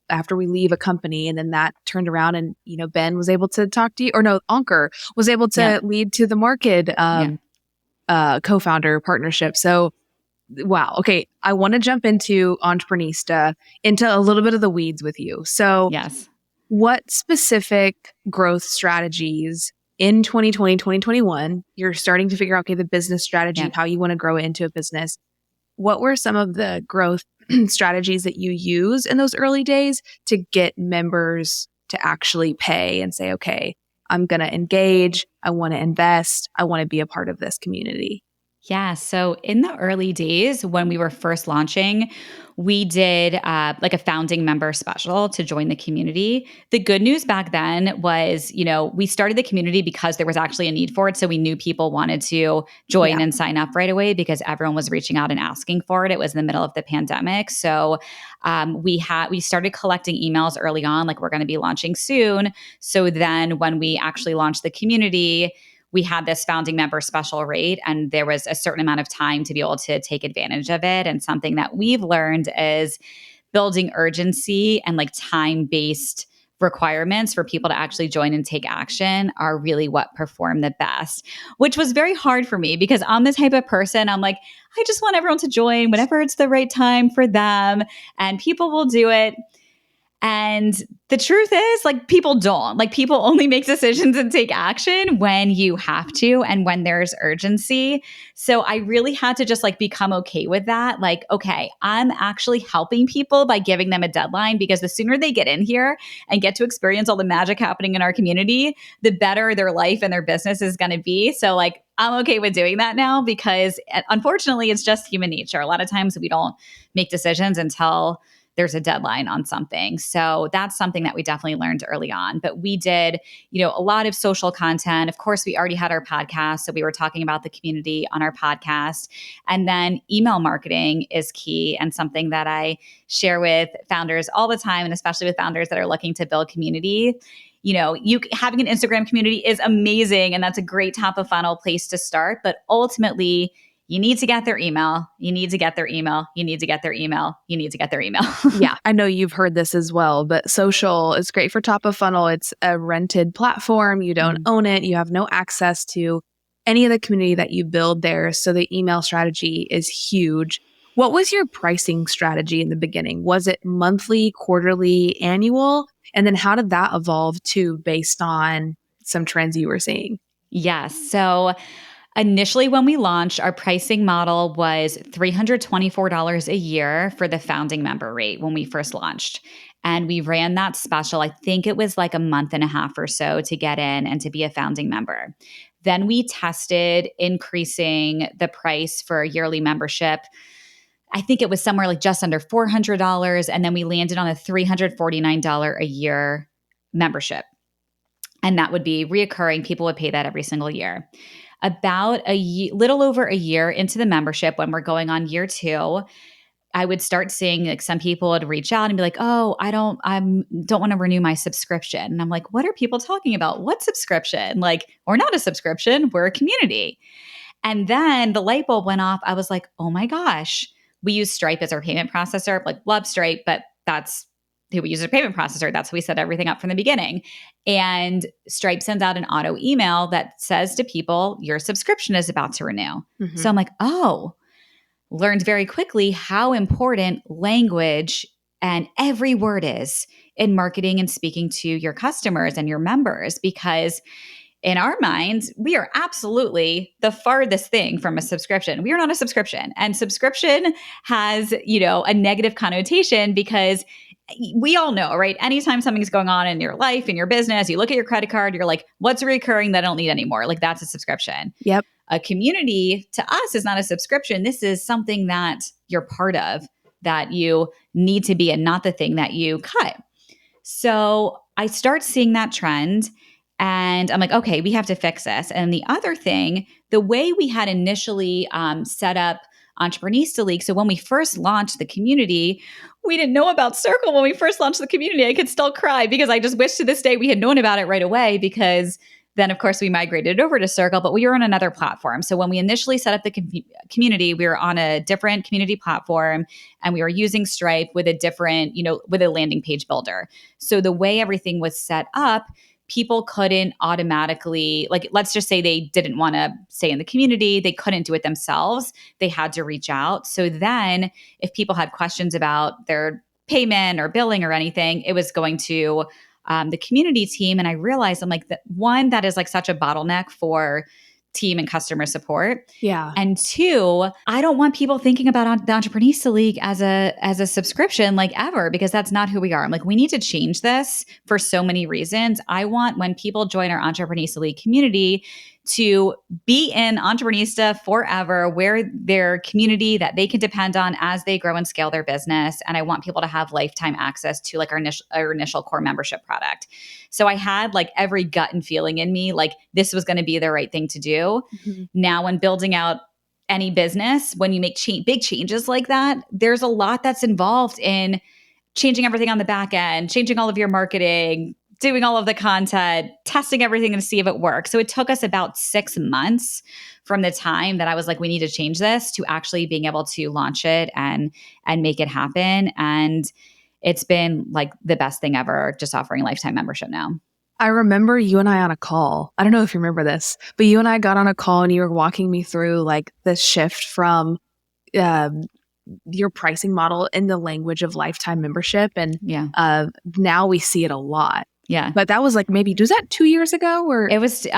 after we leave a company. And then that turned around and, Ben was able to talk to you, or no, Ankur was able to lead to the market co-founder partnership. So, wow. Okay. I want to jump into Entreprenista, into a little bit of the weeds with you. So what specific growth strategies in 2020, 2021, you're starting to figure out, okay, the business strategy, how you want to grow it into a business. What were some of the growth strategies that you use in those early days to get members to actually pay and say, okay, I'm going to engage, I want to invest, I want to be a part of this community?
Yeah. So in the early days when we were first launching, we did like a founding member special to join the community. The good news back then was, we started the community because there was actually a need for it. So we knew people wanted to join and sign up right away because everyone was reaching out and asking for it. It was in the middle of the pandemic. So we started collecting emails early on, like we're going to be launching soon. So then when we actually launched the community, we had this founding member special rate, and there was a certain amount of time to be able to take advantage of it. And something that we've learned is building urgency and like time-based requirements for people to actually join and take action are really what perform the best, which was very hard for me because I'm the type of person, I'm like, I just want everyone to join whenever it's the right time for them, and people will do it. And the truth is, like, people don't. Like, people only make decisions and take action when you have to and when there's urgency. So I really had to just like become okay with that. Like, okay, I'm actually helping people by giving them a deadline, because the sooner they get in here and get to experience all the magic happening in our community, the better their life and their business is going to be. So like, I'm okay with doing that now because unfortunately, it's just human nature. A lot of times we don't make decisions until there's a deadline on something. So that's something that we definitely learned early on. But we did, a lot of social content. Of course, we already had our podcast, so we were talking about the community on our podcast. And then email marketing is key, and something that I share with founders all the time, and especially with founders that are looking to build community. Having an Instagram community is amazing, and that's a great top of funnel place to start. But ultimately, you need to get their email. You need to get their email. You need to get their email. You need to get their email.
Yeah, I know you've heard this as well, but social is great for top of funnel. It's a rented platform. You don't own it. You have no access to any of the community that you build there. So the email strategy is huge. What was your pricing strategy in the beginning? Was it monthly, quarterly, annual? And then how did that evolve too, based on some trends you were seeing?
Yes. So initially, when we launched, our pricing model was $324 a year for the founding member rate when we first launched. And we ran that special, I think it was like a month and a half or so to get in and to be a founding member. Then we tested increasing the price for a yearly membership. I think it was somewhere like just under $400. And then we landed on a $349 a year membership. And that would be reoccurring. People would pay that every single year. About little over a year into the membership, when we're going on year 2, I would start seeing like some people would reach out and be like, "Oh, I don't want to renew my subscription." And I'm like, "What are people talking about? What subscription? Like, we're not a subscription, we're a community." And then the light bulb went off. I was like, "Oh my gosh, we use Stripe as our payment processor. Like, love Stripe, but that's who we use as a payment processor. That's how we set everything up from the beginning." And Stripe sends out an auto email that says to people, your subscription is about to renew. So I'm like, oh, learned very quickly how important language and every word is in marketing and speaking to your customers and your members, because in our minds, we are absolutely the farthest thing from a subscription. We are not a subscription. And subscription has, a negative connotation because we all know, right? Anytime something's going on in your life, in your business, you look at your credit card, you're like, what's recurring that I don't need anymore? Like, that's a subscription.
Yep.
A community to us is not a subscription. This is something that you're part of, that you need to be, and not the thing that you cut. So I start seeing that trend. And I'm like, okay, we have to fix this. And the other thing, the way we had initially set up Entrepreneurista League. So when we first launched the community, we didn't know about Circle. When we first launched the community, I could still cry because I just wish to this day we had known about it right away, because Then, of course, we migrated over to Circle, but we were on another platform. So when we initially set up the community, we were on a different community platform, and we were using Stripe with a different, with a landing page builder. So the way everything was set up, people couldn't automatically, like, let's just say they didn't want to stay in the community. They couldn't do it themselves. They had to reach out. So then if people had questions about their payment or billing or anything, it was going to the community team. And I realized, I'm like, that is like such a bottleneck for team and customer support.
Yeah.
And two, I don't want people thinking about the Entrepreneurista League as a subscription like ever, because that's not who we are. I'm like, we need to change this for so many reasons. I want, when people join our Entrepreneurista League community, to be in Entrepreneurista forever, where their community that they can depend on as they grow and scale their business. And I want people to have lifetime access to like our initial core membership product. So I had like every gut and feeling in me, like this was going to be the right thing to do. Mm-hmm. Now, when building out any business, when you make big changes like that, there's a lot that's involved in changing everything on the back end, changing all of your marketing, doing all of the content, testing everything to see if it works. So it took us about 6 months from the time that I was like, we need to change this, to actually being able to launch it and make it happen. And it's been like the best thing ever, just offering lifetime membership now.
I remember you and I on a call. I don't know if you remember this, but you and I got on a call and you were walking me through like the shift from your pricing model in the language of lifetime membership. And now we see it a lot.
Yeah.
But that was like, maybe, was that 2 years ago? Or
it was this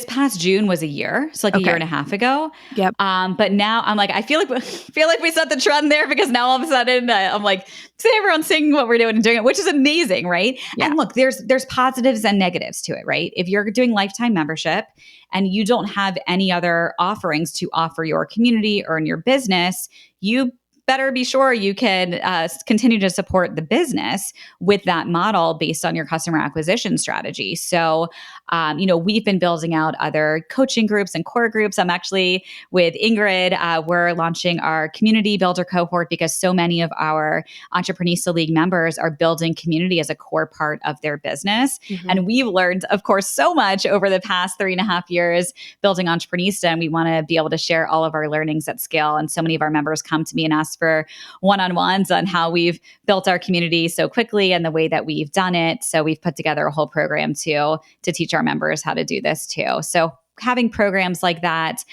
past June was a year. So like a year and a half ago.
Yep.
But now I'm like, I feel like we set the trend there, because now all of a sudden I'm like, see everyone seeing what we're doing and doing it, which is amazing. Right. Yeah. And look, there's positives and negatives to it, right? If you're doing lifetime membership and you don't have any other offerings to offer your community or in your business, you better be sure you can continue to support the business with that model based on your customer acquisition strategy. So, we've been building out other coaching groups and core groups. I'm actually with Ingrid. We're launching our community builder cohort, because so many of our Entrepreneurista League members are building community as a core part of their business. Mm-hmm. And we've learned, of course, so much over the past 3.5 years building Entrepreneurista, and we want to be able to share all of our learnings at scale. And so many of our members come to me and ask for one-on-ones on how we've built our community so quickly and the way that we've done it. So we've put together a whole program to teach our members how to do this too. So having programs like that,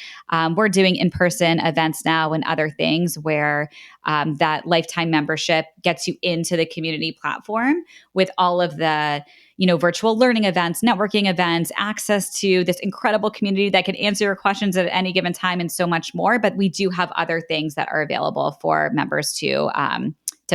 we're doing in-person events now and other things where that lifetime membership gets you into the community platform with all of the virtual learning events, networking events, access to this incredible community that can answer your questions at any given time, and so much more. But we do have other things that are available for members to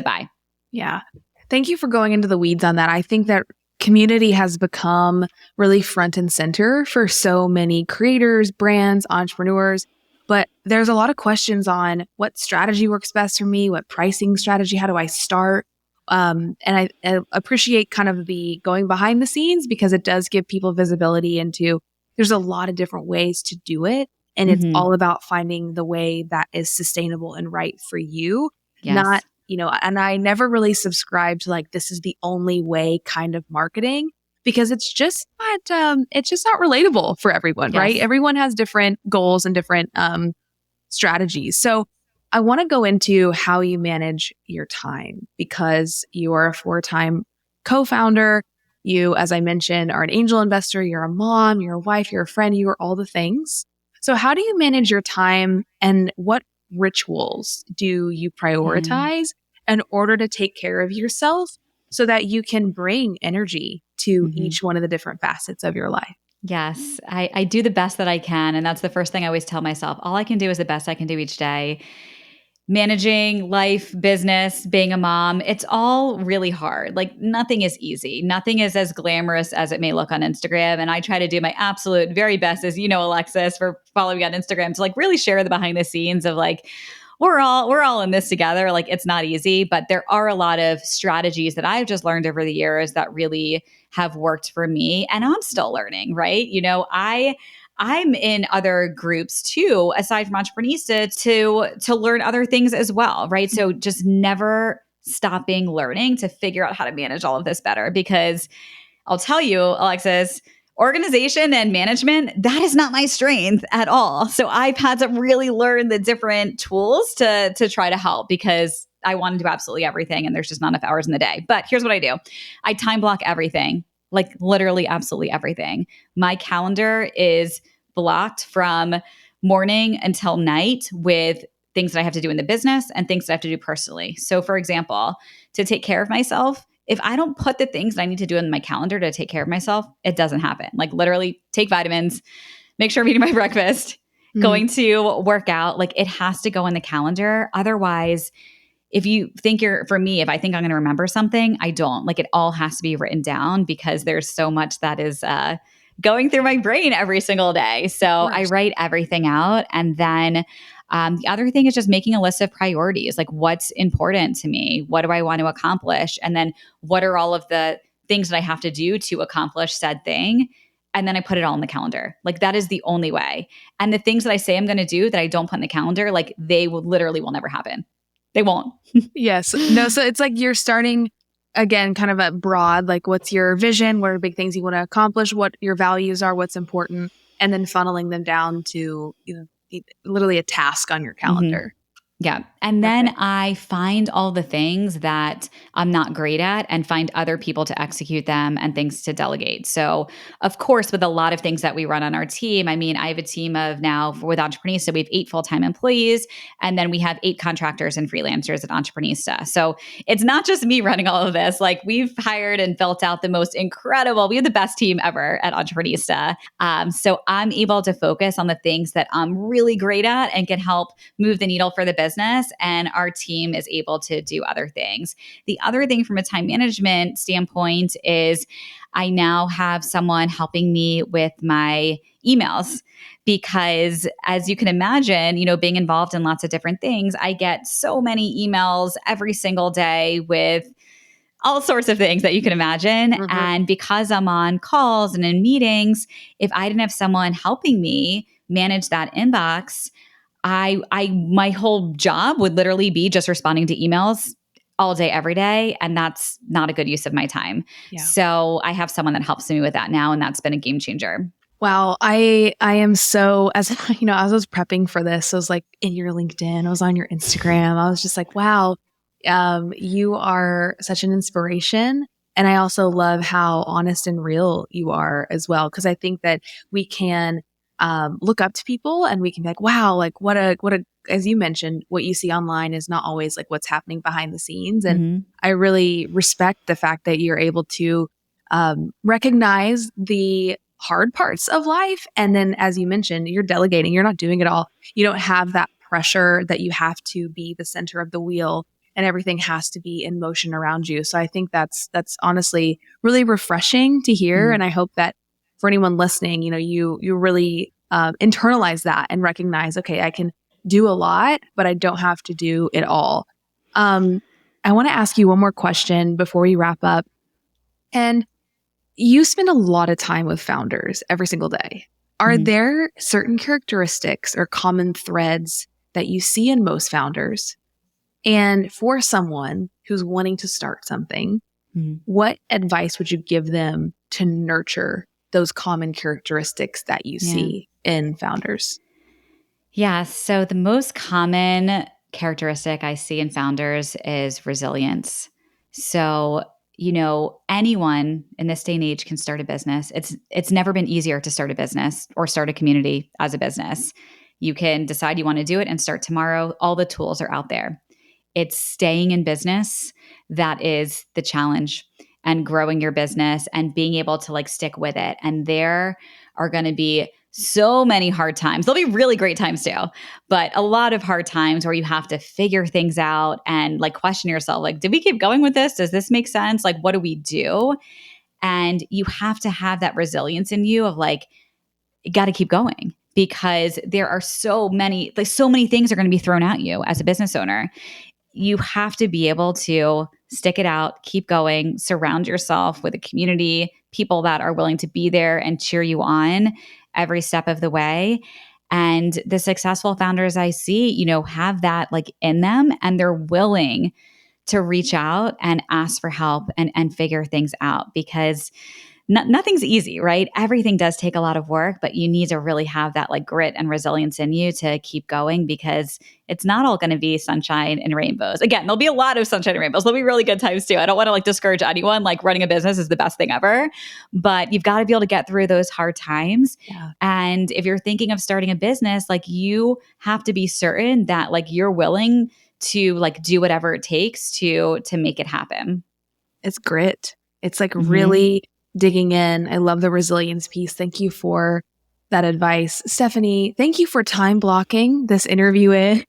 buy.
Yeah. Thank you for going into the weeds on that. I think that community has become really front and center for so many creators, brands, entrepreneurs. But there's a lot of questions on what strategy works best for me, what pricing strategy, how do I start? And I appreciate kind of the going behind the scenes, because it does give people visibility into, there's a lot of different ways to do it. And it's all about finding the way that is sustainable and right for you. Yes. Not, and I never really subscribed to like, this is the only way kind of marketing, because it's just not relatable for everyone, right? Everyone has different goals and different strategies. So I want to go into how you manage your time, because you are a 4-time co-founder. You, as I mentioned, are an angel investor. You're a mom, you're a wife, you're a friend, you are all the things. So how do you manage your time, and what rituals do you prioritize in order to take care of yourself so that you can bring energy to each one of the different facets of your life?
Yes, I do the best that I can. And that's the first thing I always tell myself. All I can do is the best I can do each day. Managing life, business, being a mom, it's all really hard. Like nothing is easy. Nothing is as glamorous as it may look on Instagram. And I try to do my absolute very best, as you know, Alexis, for following me on Instagram, to like really share the behind the scenes of like, we're all in this together. Like it's not easy, but there are a lot of strategies that I've just learned over the years that really have worked for me. And I'm still learning, right? I'm in other groups too, aside from Entrepreneurista, to learn other things as well, right? So just never stopping learning to figure out how to manage all of this better, because I'll tell you, Alexis, organization and management, that is not my strength at all. So I've had to really learn the different tools to try to help, because I want to do absolutely everything and there's just not enough hours in the day. But here's what I do. I time block everything, like literally absolutely everything. My calendar is blocked from morning until night with things that I have to do in the business and things that I have to do personally. So for example, to take care of myself, if I don't put the things that I need to do in my calendar to take care of myself, it doesn't happen. Like literally take vitamins, make sure I'm eating my breakfast, going to work out, like it has to go in the calendar. Otherwise, if you think for me, if I think I'm going to remember something, I don't. Like it all has to be written down, because there's so much that is going through my brain every single day. So I write everything out. And then the other thing is just making a list of priorities, like what's important to me? What do I want to accomplish? And then what are all of the things that I have to do to accomplish said thing? And then I put it all in the calendar. Like that is the only way. And the things that I say I'm going to do that I don't put in the calendar, like they will never happen. They won't.
Yes. No, so it's like you're starting again, kind of a broad, like what's your vision? What are big things you want to accomplish? What your values are, what's important, and then funneling them down to, literally a task on your calendar.
Yeah. And then I find all the things that I'm not great at and find other people to execute them and things to delegate. So, of course, with a lot of things that we run on our team, I mean, I have a team of now with Entrepreneurista, we have 8 full-time employees, and then we have 8 contractors and freelancers at Entrepreneurista. So it's not just me running all of this. Like we've hired and built out the most incredible, we have the best team ever at Entrepreneurista. So I'm able to focus on the things that I'm really great at and can help move the needle for the business. And our team is able to do other things. The other thing from a time management standpoint is I now have someone helping me with my emails, because as you can imagine, being involved in lots of different things, I get so many emails every single day with all sorts of things that you can imagine. And because I'm on calls and in meetings, if I didn't have someone helping me manage that inbox, my whole job would literally be just responding to emails all day, every day. And that's not a good use of my time. Yeah. So I have someone that helps me with that now. And that's been a game changer.
Wow. I am so, as as I was prepping for this, I was like in your LinkedIn, I was on your Instagram. I was just like, wow, you are such an inspiration. And I also love how honest and real you are as well. Cause I think that we can look up to people and we can be like, wow, like what a, as you mentioned, what you see online is not always like what's happening behind the scenes. And I really respect the fact that you're able to recognize the hard parts of life. And then, as you mentioned, you're delegating, you're not doing it all. You don't have that pressure that you have to be the center of the wheel and everything has to be in motion around you. So I think that's honestly really refreshing to hear. And I hope that for anyone listening, you really internalize that and recognize, okay, I can do a lot, but I don't have to do it all. I want to ask you one more question before we wrap up. And you spend a lot of time with founders every single day. Are there certain characteristics or common threads that you see in most founders? And for someone who's wanting to start something, what advice would you give them to nurture those common characteristics that you see in founders?
Yeah. So the most common characteristic I see in founders is resilience. So, anyone in this day and age can start a business. It's never been easier to start a business or start a community as a business. You can decide you want to do it and start tomorrow. All the tools are out there. It's staying in business that is the challenge, and growing your business and being able to stick with it. And there are going to be so many hard times. There'll be really great times too, but a lot of hard times where you have to figure things out and question yourself, did we keep going with this? Does this make sense? What do we do? And you have to have that resilience in you of you got to keep going, because there are so many things are going to be thrown at you as a business owner. You have to be able to stick it out, keep going, surround yourself with a community, people that are willing to be there and cheer you on every step of the way. And the successful founders I see, have that in them, and they're willing to reach out and ask for help and figure things out, because nothing's easy, right? Everything does take a lot of work, but you need to really have that like grit and resilience in you to keep going, because it's not all going to be sunshine and rainbows. Again, there'll be a lot of sunshine and rainbows. There'll be really good times too. I don't want to like discourage anyone. Like running a business is the best thing ever, but you've got to be able to get through those hard times.
Yeah.
And if you're thinking of starting a business, like you have to be certain that like you're willing to like do whatever it takes to make it happen.
It's grit. It's like really digging in. I love the resilience piece. Thank you for that advice. Stephanie, thank you for time blocking this interview in.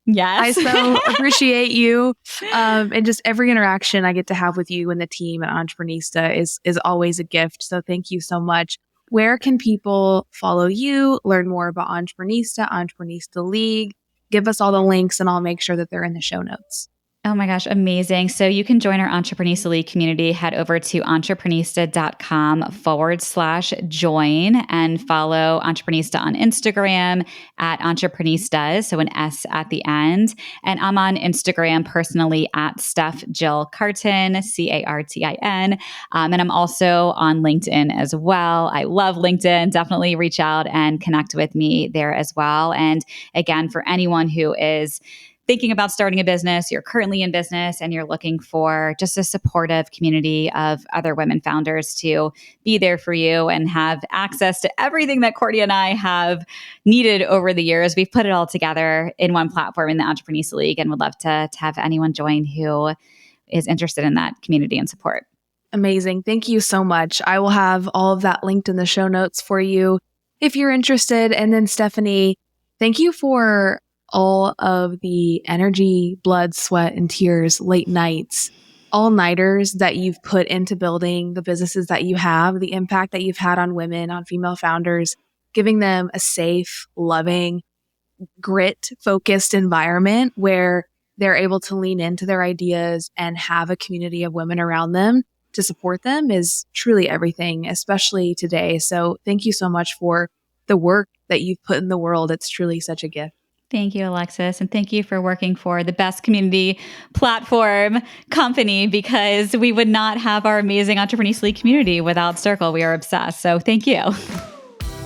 Yes.
I so appreciate you. And just every interaction I get to have with you and the team at Entreprenista is always a gift. So thank you so much. Where can people follow you, learn more about Entreprenista, Entreprenista League? Give us all the links and I'll make sure that they're in the show notes.
Oh my gosh, amazing. So you can join our Entreprenista League community. Head over to entreprenista.com/join and follow Entreprenista on Instagram at Entreprenista, so an S at the end. And I'm on Instagram personally at Steph Jill Cartin, Cartin. And I'm also on LinkedIn as well. I love LinkedIn. Definitely reach out and connect with me there as well. And again, for anyone who is thinking about starting a business, you're currently in business, and you're looking for just a supportive community of other women founders to be there for you and have access to everything that Courtney and I have needed over the years, we've put it all together in one platform in the Entreprenista League, and would love to have anyone join who is interested in that community and support.
Amazing. Thank you so much. I will have all of that linked in the show notes for you if you're interested. And then Stephanie, thank you for all of the energy, blood, sweat, and tears, late nights, all-nighters that you've put into building the businesses that you have, the impact that you've had on women, on female founders, giving them a safe, loving, grit-focused environment where they're able to lean into their ideas and have a community of women around them to support them is truly everything, especially today. So thank you so much for the work that you've put in the world. It's truly such a gift.
Thank you, Alexis. And thank you for working for the best community platform company, because we would not have our amazing Entreprenista League community without Circle. We are obsessed. So thank you.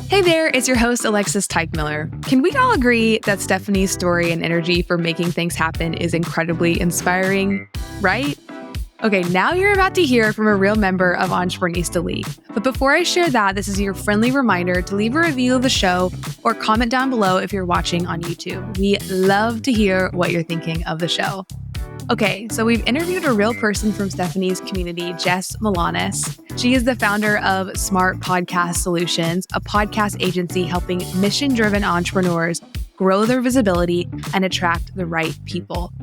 Hey there, it's your host, Alexis Teichmiller. Can we all agree that Stephanie's story and energy for making things happen is incredibly inspiring, right? Okay, now you're about to hear from a real member of Entreprenista League. But before I share that, this is your friendly reminder to leave a review of the show or comment down below if you're watching on YouTube. We love to hear what you're thinking of the show. Okay, so we've interviewed a real person from Stephanie's community, Jess Milanes. She is the founder of Smart Podcast Solutions, a podcast agency helping mission-driven entrepreneurs grow their visibility and attract the right people.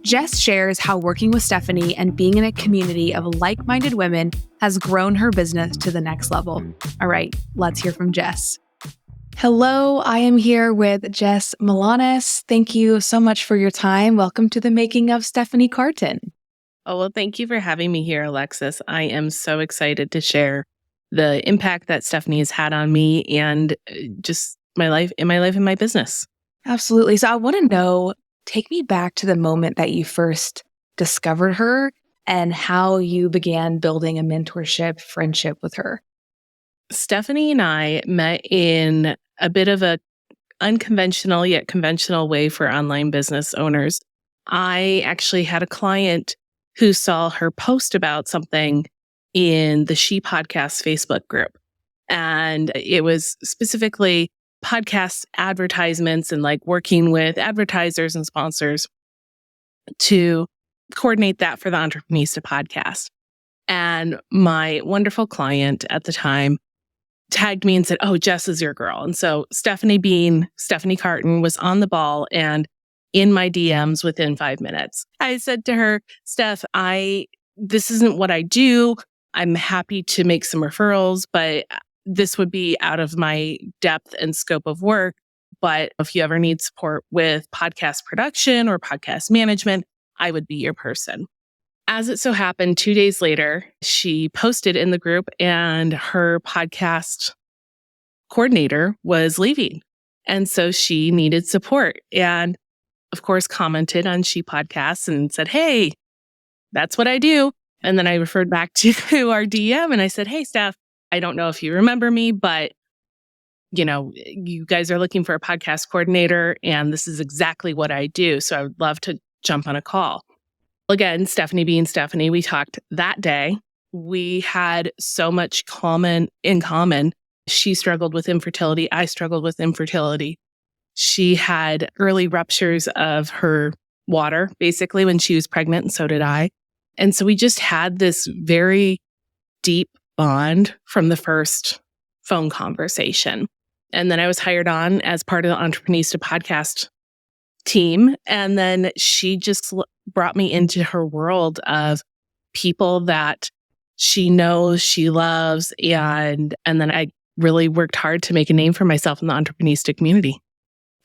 Jess shares how working with Stephanie and being in a community of like-minded women has grown her business to the next level. All right, let's hear from Jess. Hello, I am here with Jess Milanes. Thank you so much for your time. Welcome to the making of Stephanie Cartin.
Oh, well, thank you for having me here, Alexis. I am so excited to share the impact that Stephanie has had on me and just my life and my business.
Absolutely. So I want to know, take me back to the moment that you first discovered her and how you began building a mentorship friendship with her.
Stephanie and I met in a bit of a unconventional yet conventional way for online business owners. I actually had a client who saw her post about something in the She Podcast Facebook group. And it was specifically podcast advertisements and like working with advertisers and sponsors to coordinate that for the Entreprenista podcast. And my wonderful client at the time tagged me and said, "Oh, Jess is your girl." And so Stephanie being Stephanie Carton was on the ball and in my DMs within 5 minutes. I said to her, "Steph, this isn't what I do. I'm happy to make some referrals, but this would be out of my depth and scope of work. But if you ever need support with podcast production or podcast management, I would be your person." As it so happened, 2 days later, she posted in the group and her podcast coordinator was leaving. And so she needed support. And of course, commented on She Podcasts and said, "Hey, that's what I do." And then I referred back to our DM and I said, "Hey, Steph, I don't know if you remember me, but you guys are looking for a podcast coordinator, and this is exactly what I do. So I would love to jump on a call. Again, Stephanie being Stephanie, we talked that day. We had so much in common. She struggled with infertility. I struggled with infertility. She had early ruptures of her water, basically, when she was pregnant, and so did I. And so we just had this very deep bond from the first phone conversation. And then I was hired on as part of the Entrepreneurista podcast team. And then she just brought me into her world of people that she knows, she loves. And then I really worked hard to make a name for myself in the Entrepreneurista community.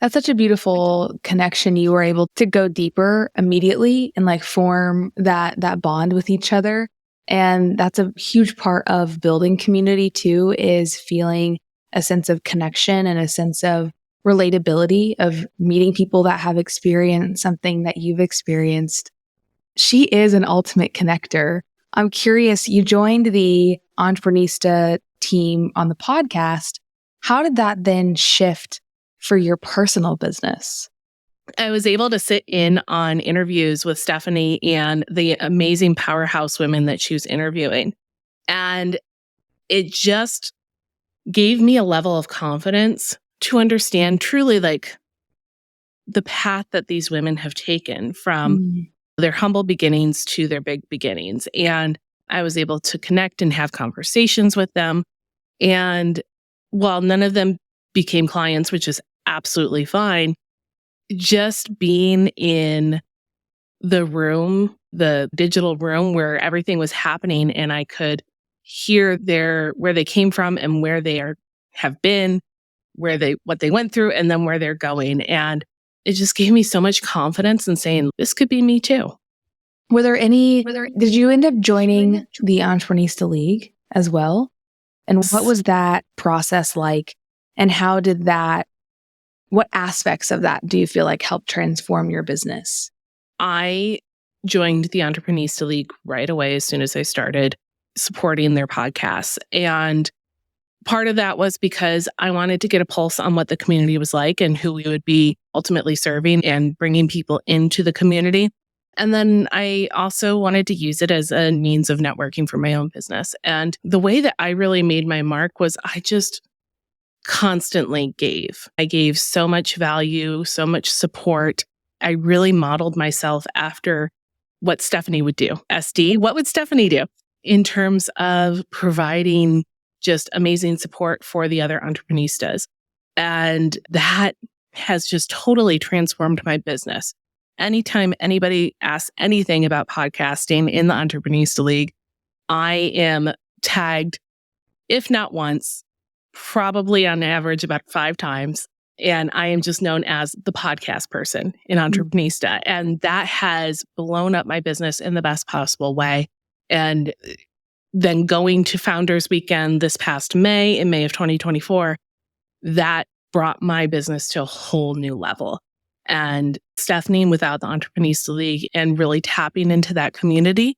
That's such a beautiful connection. You were able to go deeper immediately and like form that bond with each other. And that's a huge part of building community too, is feeling a sense of connection and a sense of relatability, of meeting people that have experienced something that you've experienced. She is an ultimate connector. I'm curious, you joined the Entrepreneurista team on the podcast. How did that then shift for your personal business?
I was able to sit in on interviews with Stephanie and the amazing powerhouse women that she was interviewing. And it just gave me a level of confidence to understand truly like the path that these women have taken from their humble beginnings to their big beginnings. And I was able to connect and have conversations with them. And while none of them became clients, which is absolutely fine, just being in the room, the digital room where everything was happening, and I could hear where they came from and where they have been, what they went through, and then where they're going. And it just gave me so much confidence in saying, this could be me too.
Did you end up joining the Entrepreneurista League as well? And what was that process like? And what aspects of that do you feel like helped transform your business?
I joined the Entrepreneurista League right away as soon as I started supporting their podcasts. And part of that was because I wanted to get a pulse on what the community was like and who we would be ultimately serving and bringing people into the community. And then I also wanted to use it as a means of networking for my own business. And the way that I really made my mark was I just constantly gave. I gave so much value, so much support. I really modeled myself after what Stephanie would do. SD, what would Stephanie do in terms of providing just amazing support for the other entreprenistas? And that has just totally transformed my business. Anytime anybody asks anything about podcasting in the Entrepreneurista League, I am tagged, if not once, probably on average about 5 times. And I am just known as the podcast person in Entrepreneurista. And that has blown up my business in the best possible way. And then going to Founders Weekend this past May, in May of 2024, that brought my business to a whole new level. And Stephanie, without the Entrepreneurista League and really tapping into that community,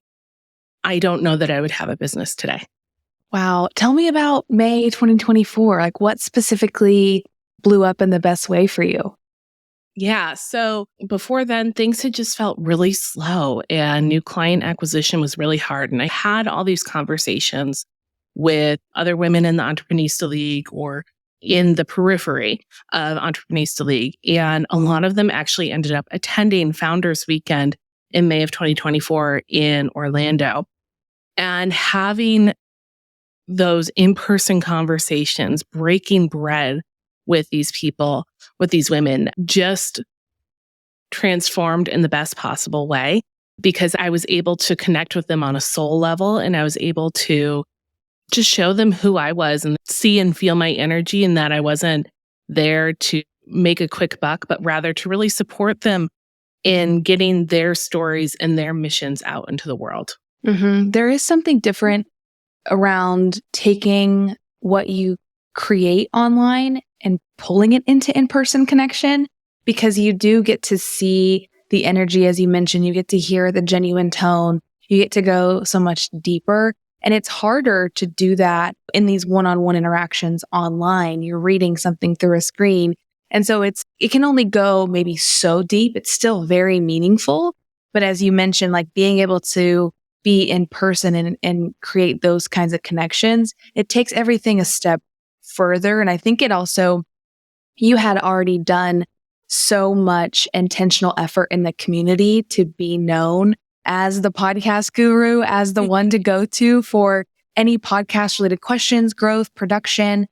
I don't know that I would have a business today.
Wow. Tell me about May 2024. Like, what specifically blew up in the best way for you?
Yeah. So before then, things had just felt really slow and new client acquisition was really hard. And I had all these conversations with other women in the Entrepreneurista League or in the periphery of Entrepreneurista League. And a lot of them actually ended up attending Founders Weekend in May of 2024 in Orlando. And having those in-person conversations, breaking bread with these people, with these women, just transformed in the best possible way because I was able to connect with them on a soul level and I was able to just show them who I was and see and feel my energy and that I wasn't there to make a quick buck, but rather to really support them in getting their stories and their missions out into the world.
Mm-hmm. There is something different around taking what you create online and pulling it into in-person connection, because you do get to see the energy, as you mentioned, you get to hear the genuine tone, you get to go so much deeper. And it's harder to do that in these one-on-one interactions online. You're reading something through a screen. And so it can only go maybe so deep. It's still very meaningful. But as you mentioned, like being able to be in person and create those kinds of connections, it takes everything a step further. And I think it also, you had already done so much intentional effort in the community to be known as the podcast guru, as the one to go to for any podcast related questions, growth, production.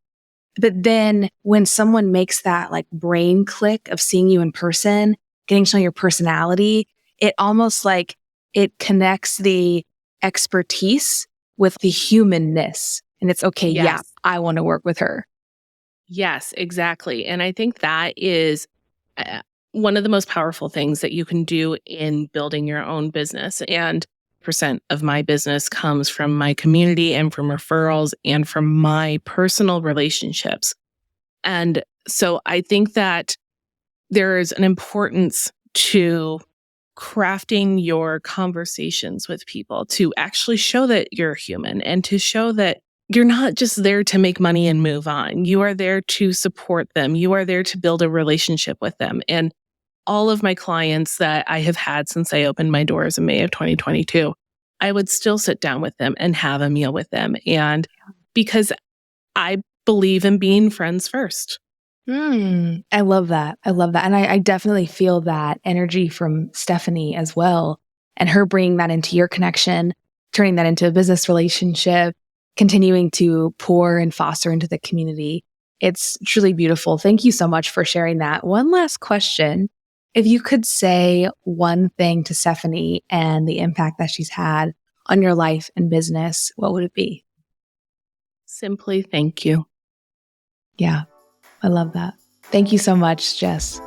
But then when someone makes that like brain click of seeing you in person, getting to know your personality, it almost like it connects the expertise with the humanness. And it's okay,
Yes.
yeah, I want to work with her.
Yes, exactly. And I think that is one of the most powerful things that you can do in building your own business. And percent of my business comes from my community and from referrals and from my personal relationships. And so I think that there is an importance to crafting your conversations with people to actually show that you're human and to show that you're not just there to make money and move on. You are there to support them. You are there to build a relationship with them. And all of my clients that I have had since I opened my doors in May of 2022, I would still sit down with them and have a meal with them. And because I believe in being friends first.
I love that. I love that. And I definitely feel that energy from Stephanie as well. And her bringing that into your connection, turning that into a business relationship, continuing to pour and foster into the community. It's truly beautiful. Thank you so much for sharing that. One last question. If you could say one thing to Stephanie and the impact that she's had on your life and business, what would it be?
Simply thank you.
Yeah, I love that. Thank you so much, Jess.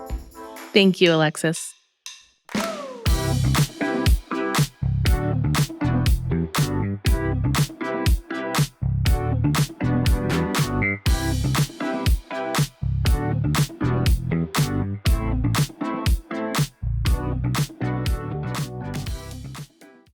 Thank you, Alexis.